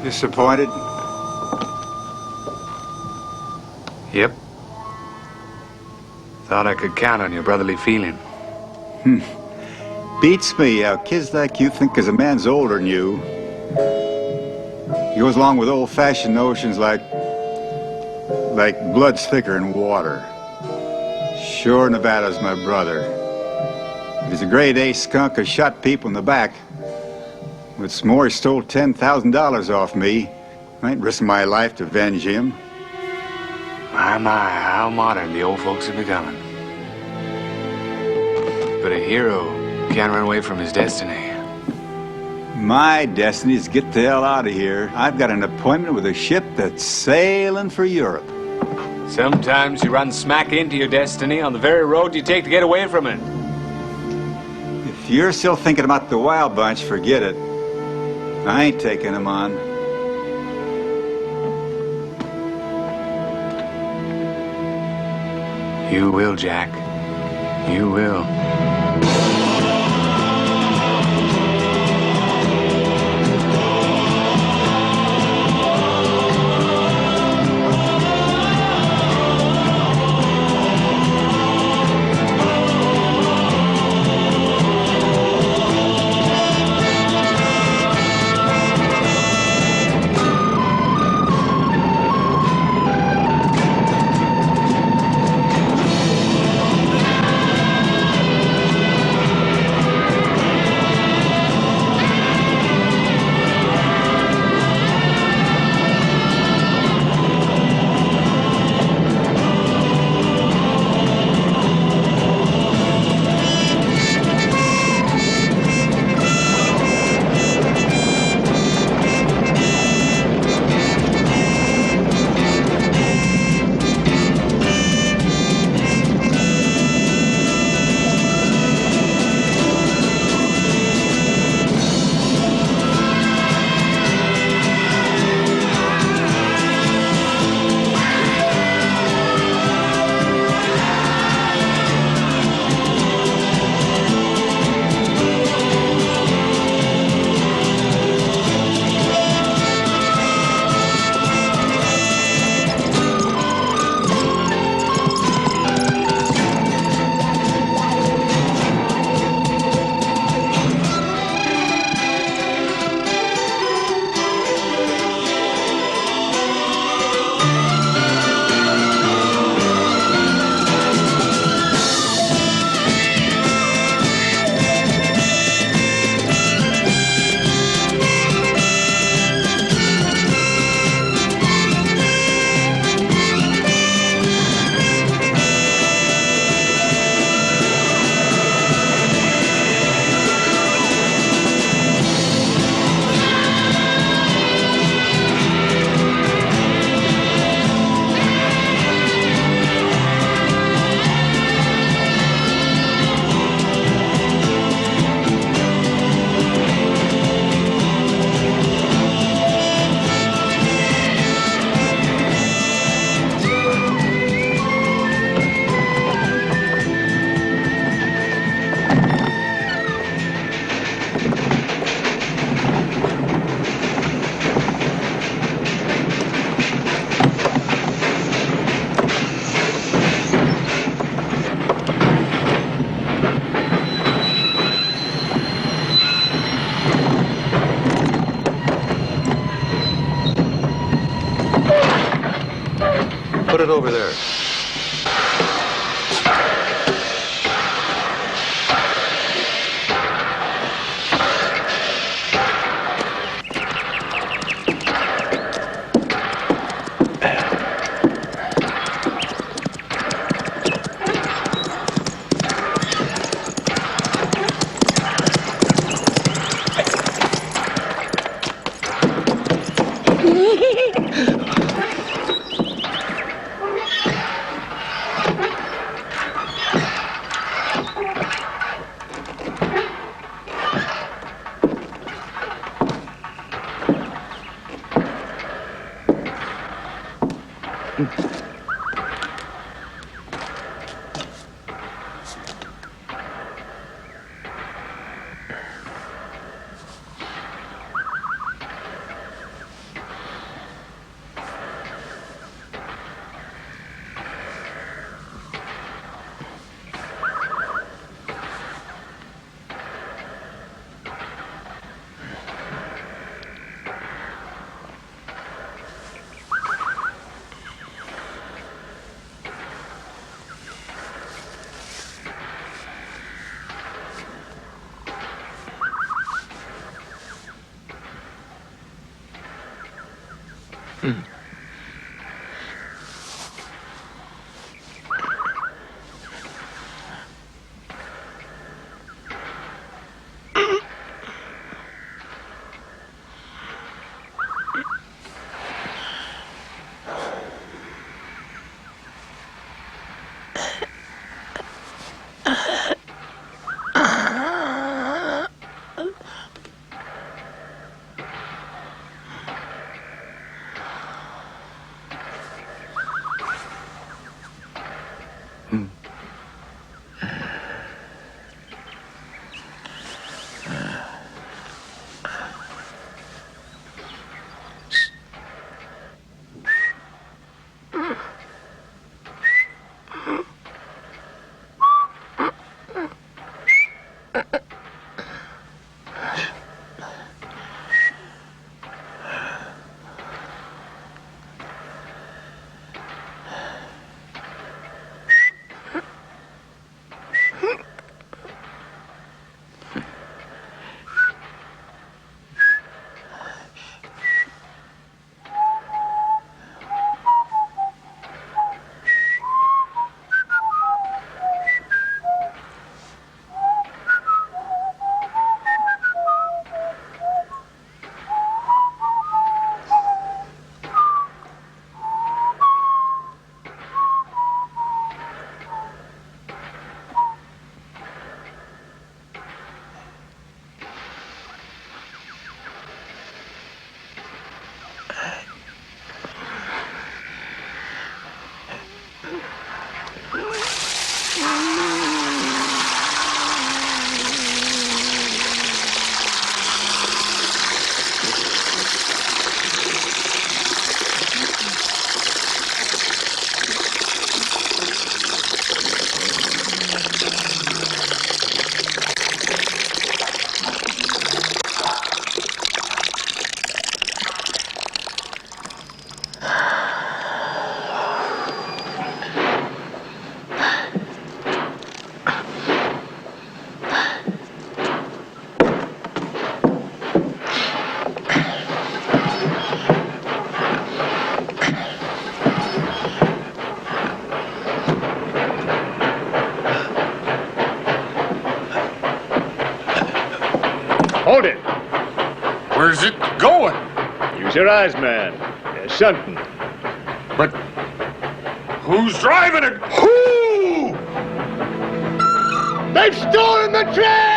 Disappointed? Yep. Thought I could count on your brotherly feeling. Beats me how kids like you think 'cause a man's older than you. He goes along with old-fashioned notions like blood's thicker than water. Sure, Nevada's my brother. He's a grade A skunk who shot people in the back. What's more, he stole $10,000 off me. I ain't risking my life to avenge him. My, how modern the old folks are becoming. But a hero can't run away from his destiny. My destiny is to get the hell out of here. I've got an appointment with a ship that's sailing for Europe. Sometimes you run smack into your destiny on the very road you take to get away from it. If you're still thinking about the Wild Bunch, forget it. I ain't taking them on. You will, Jack. You will. Put it over there. Hold it! Where's it going? Use your eyes, man. There's something. But who's driving it? Who? They've stolen the train!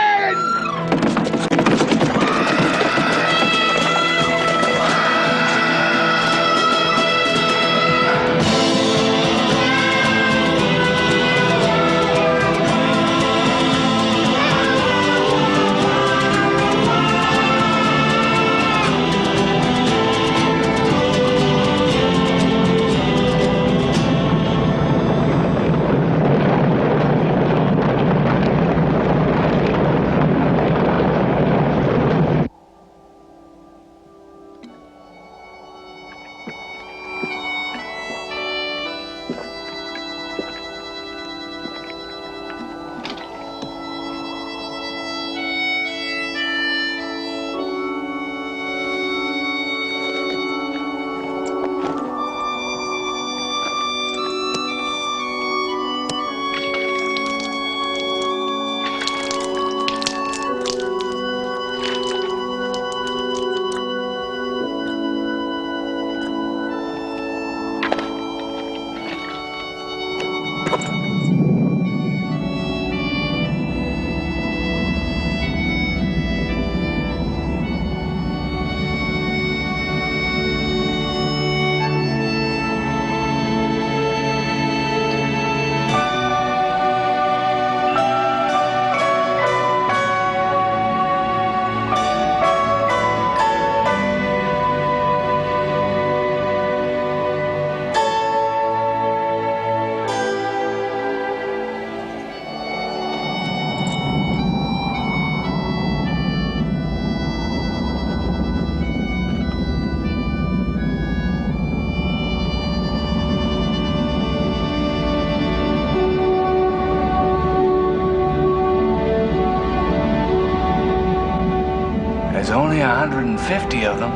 There's only 150 of them.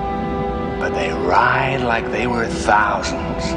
but they ride like they were thousands.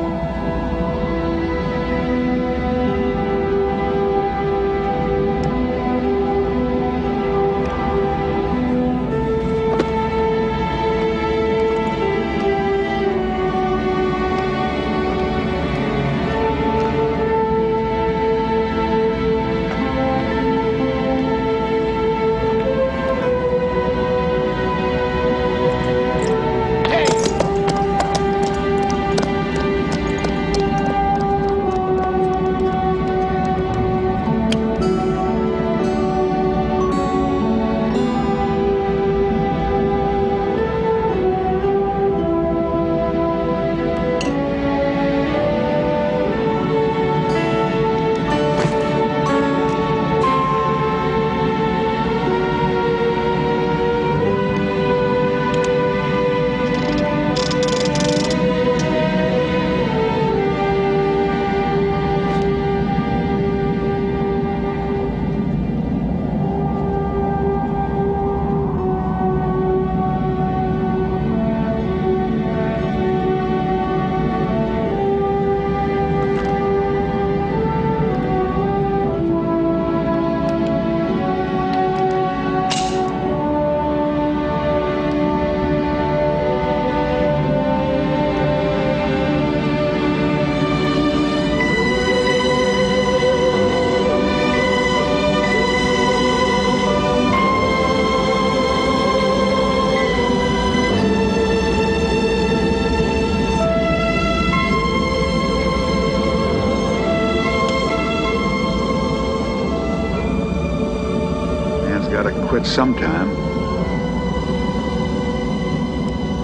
Quit sometime.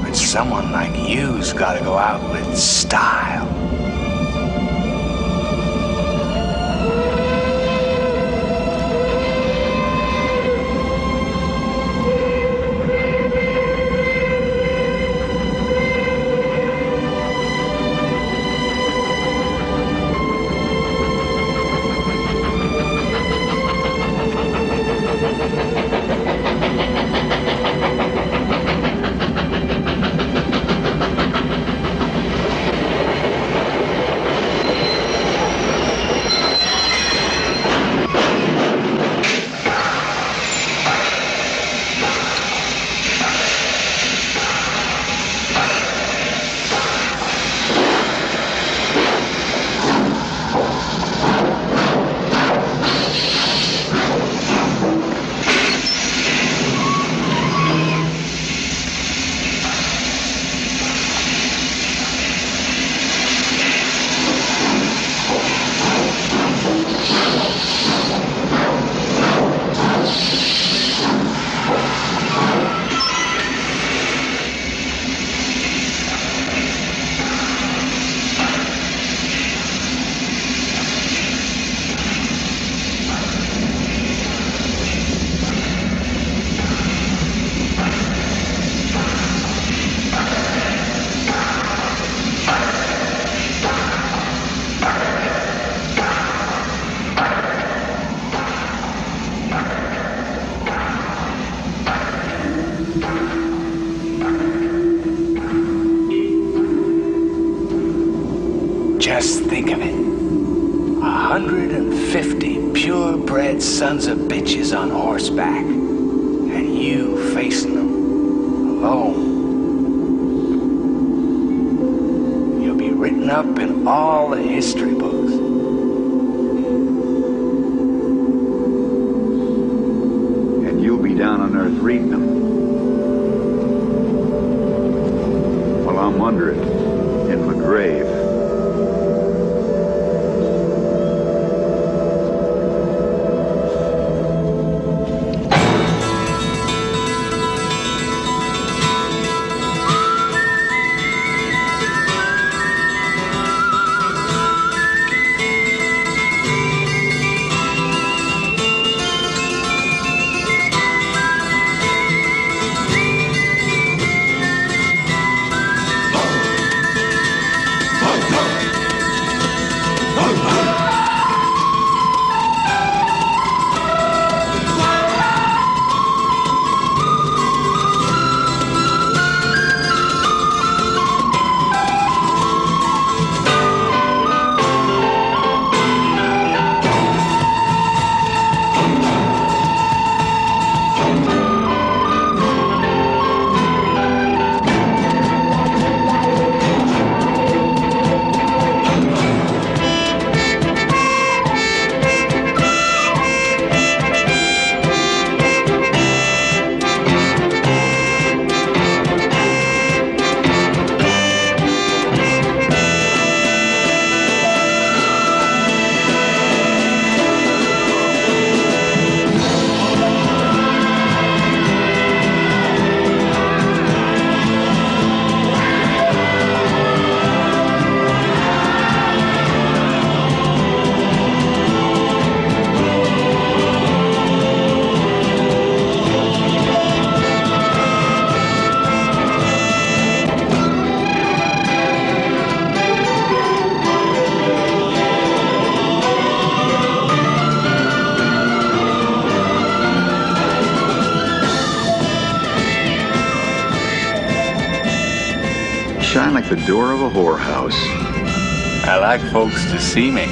But someone like you's gotta go out with style. Just think of it. 150 purebred sons of bitches on horseback. And you facing them alone. You'll be written up in all the history books. And you'll be down on earth reading them. While I'm under it, in my grave. the door of a whorehouse. I like folks to see me.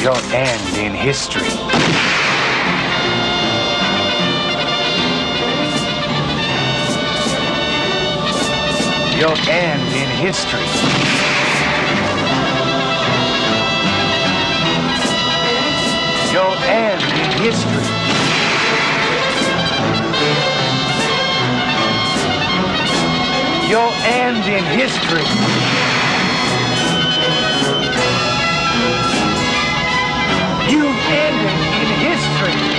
Your end in history. Your end in history. Your end in history. Your end in history. You ended in history.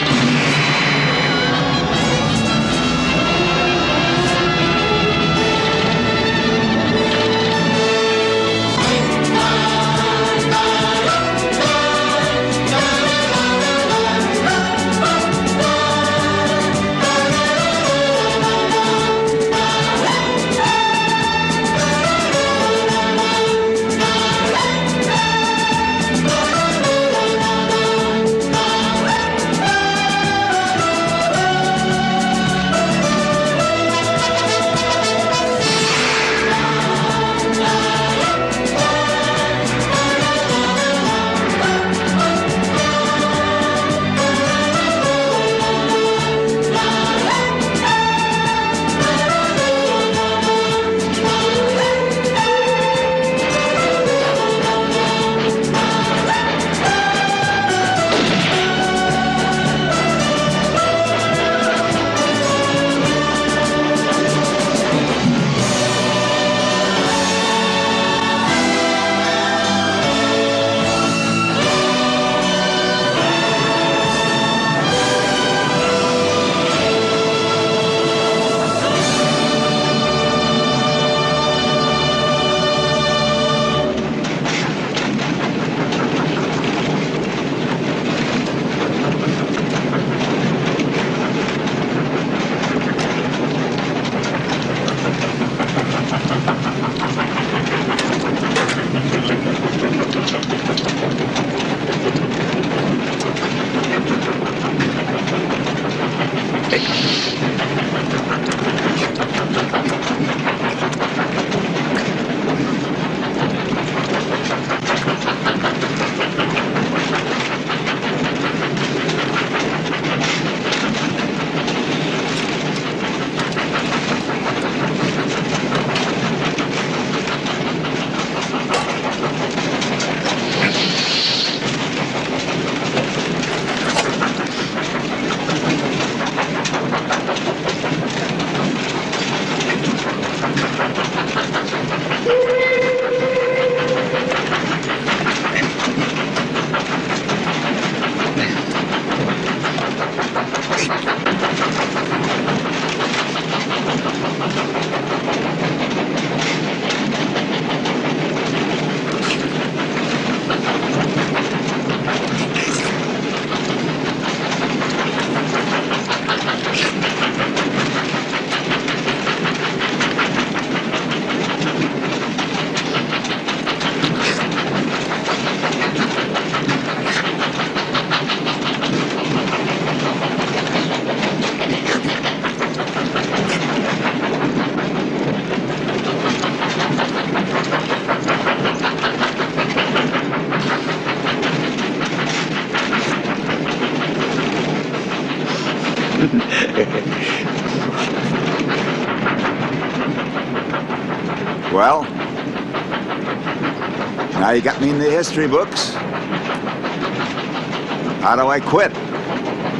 Well, now you got me in the history books. How do I quit?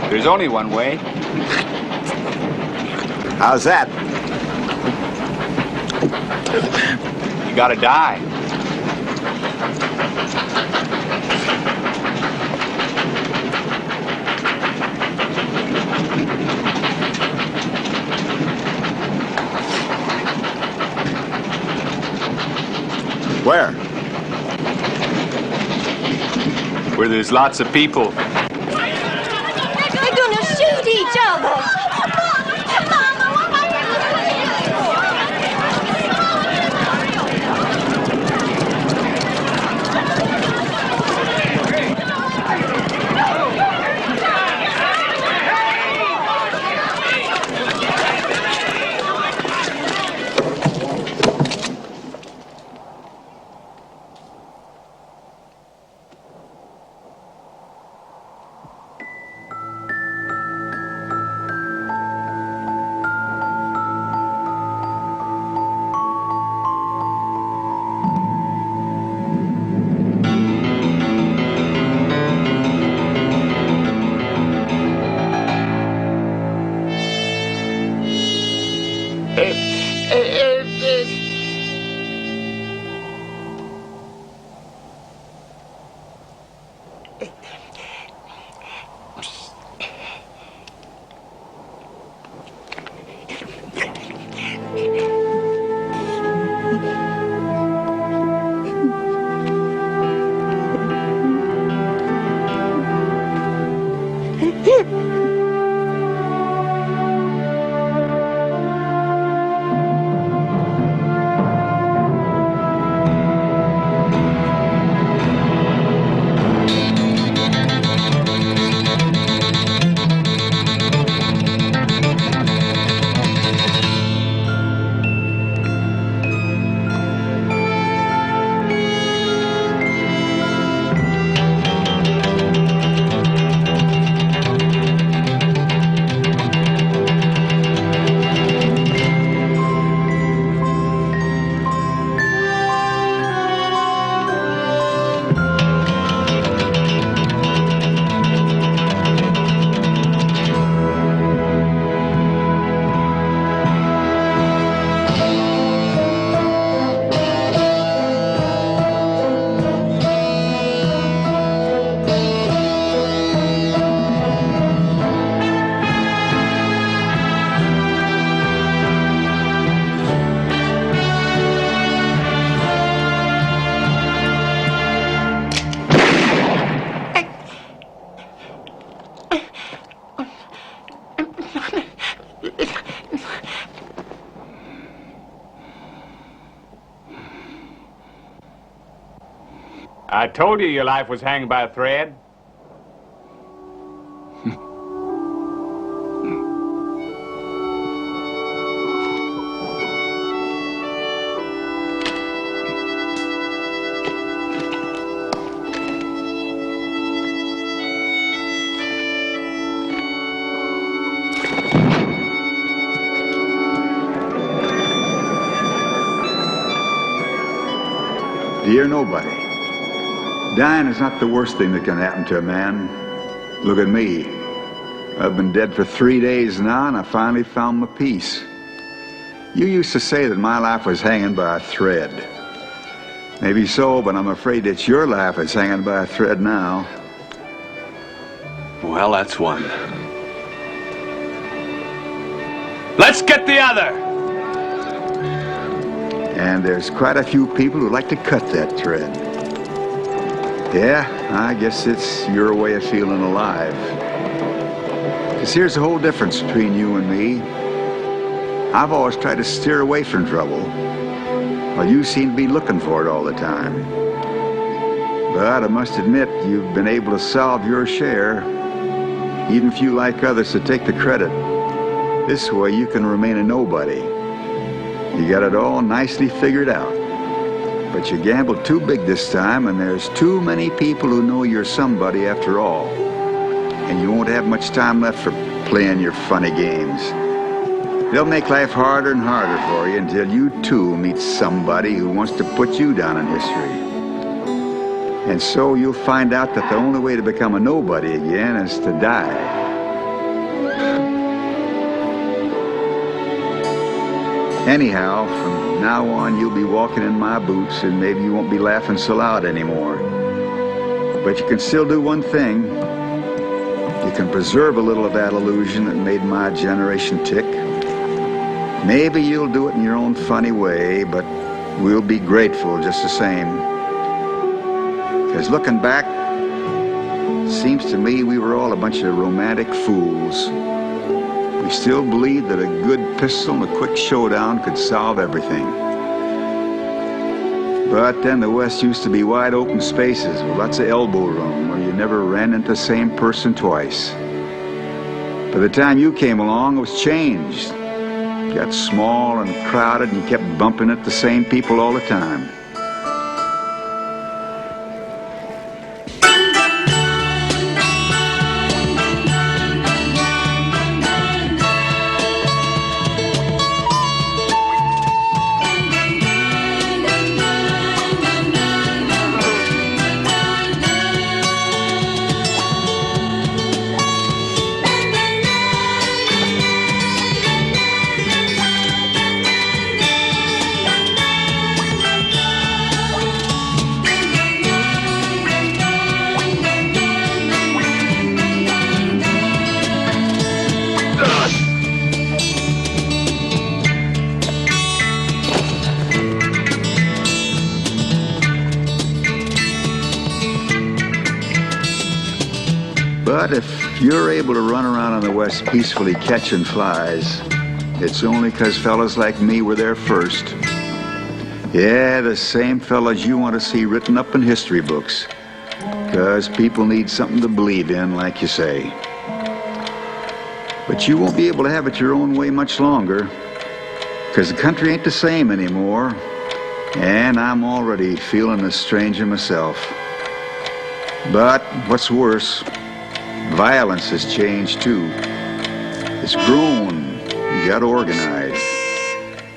There's only one way. How's that? You gotta die. Where? Where there's lots of people. They're gonna shoot each other. I told you your life was hanging by a thread. Dear nobody, dying is not the worst thing that can happen to a man. Look at me. I've been dead for 3 days now, and I finally found my peace. You used to say that my life was hanging by a thread. Maybe so, but I'm afraid that your life is hanging by a thread now. Well, that's one. Let's get the other! And there's quite a few people who like to cut that thread. Yeah, I guess it's your way of feeling alive. 'Cause here's the whole difference between you and me. I've always tried to steer away from trouble, while you seem to be looking for it all the time. But I must admit, you've been able to solve your share, even if you like others to take the credit. This way you can remain a nobody. You got it all nicely figured out. But you gambled too big this time, and there's too many people who know you're somebody after all. And you won't have much time left for playing your funny games. They'll make life harder and harder for you until you too meet somebody who wants to put you down in history. And so you'll find out that the only way to become a nobody again is to die. Anyhow, from now on, you'll be walking in my boots, and maybe you won't be laughing so loud anymore. But you can still do one thing. You can preserve a little of that illusion that made my generation tick. Maybe you'll do it in your own funny way, but we'll be grateful just the same. Because looking back, seems to me we were all a bunch of romantic fools. We still believed that a good pistol and a quick showdown could solve everything. But then the West used to be wide open spaces with lots of elbow room where you never ran into the same person twice. By the time you came along, it was changed. It got small and crowded, and you kept bumping into the same people all the time. But if you're able to run around in the West peacefully catching flies, it's only 'cause fellas like me were there first. Yeah, the same fellas you want to see written up in history books. 'Cause people need something to believe in, like you say. But you won't be able to have it your own way much longer, 'cause the country ain't the same anymore, and I'm already feeling a stranger myself. But what's worse, violence has changed too. It's grown. You got organized.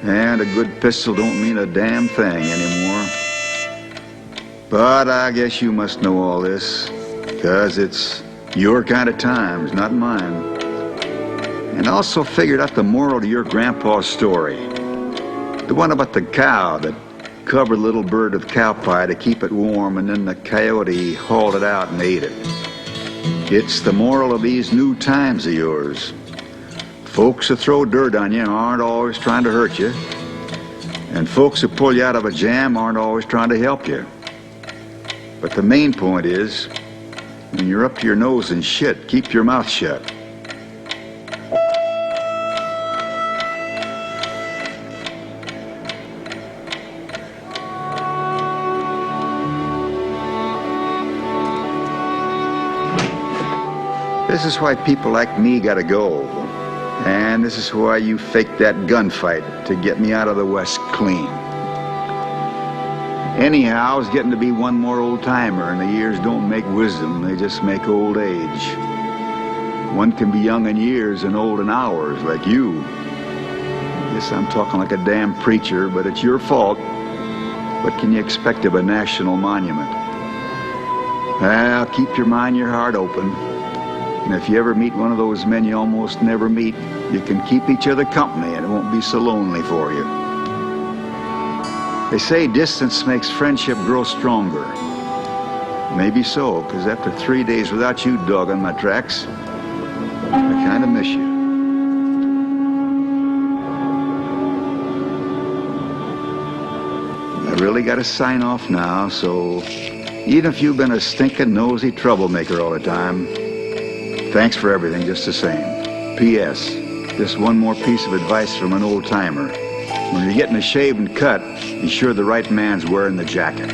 And a good pistol don't mean a damn thing anymore. But I guess you must know all this, 'cause it's your kind of times, not mine. And also figured out the moral to your grandpa's story. The one about the cow that covered a little bird of cow pie to keep it warm, and then the coyote hauled it out and ate it. It's the moral of these new times of yours. Folks who throw dirt on you aren't always trying to hurt you. And folks who pull you out of a jam aren't always trying to help you. But the main point is, when you're up to your nose in shit, keep your mouth shut. This is why people like me gotta go. And this is why you faked that gunfight to get me out of the West clean. Anyhow, I was getting to be one more old-timer, and the years don't make wisdom, they just make old age. One can be young in years and old in hours, like you. Yes, I'm talking like a damn preacher, but it's your fault. What can you expect of a national monument? Well, keep your mind, your heart open. And if you ever meet one of those men you almost never meet, you can keep each other company and it won't be so lonely for you. They say distance makes friendship grow stronger. Maybe so, because after 3 days without you dogging my tracks, I kind of miss you. I really got to sign off now, so even if you've been a stinking nosy troublemaker all the time, thanks for everything just the same. P.S. Just one more piece of advice from an old-timer. When you're getting a shave and cut, be sure the right man's wearing the jacket.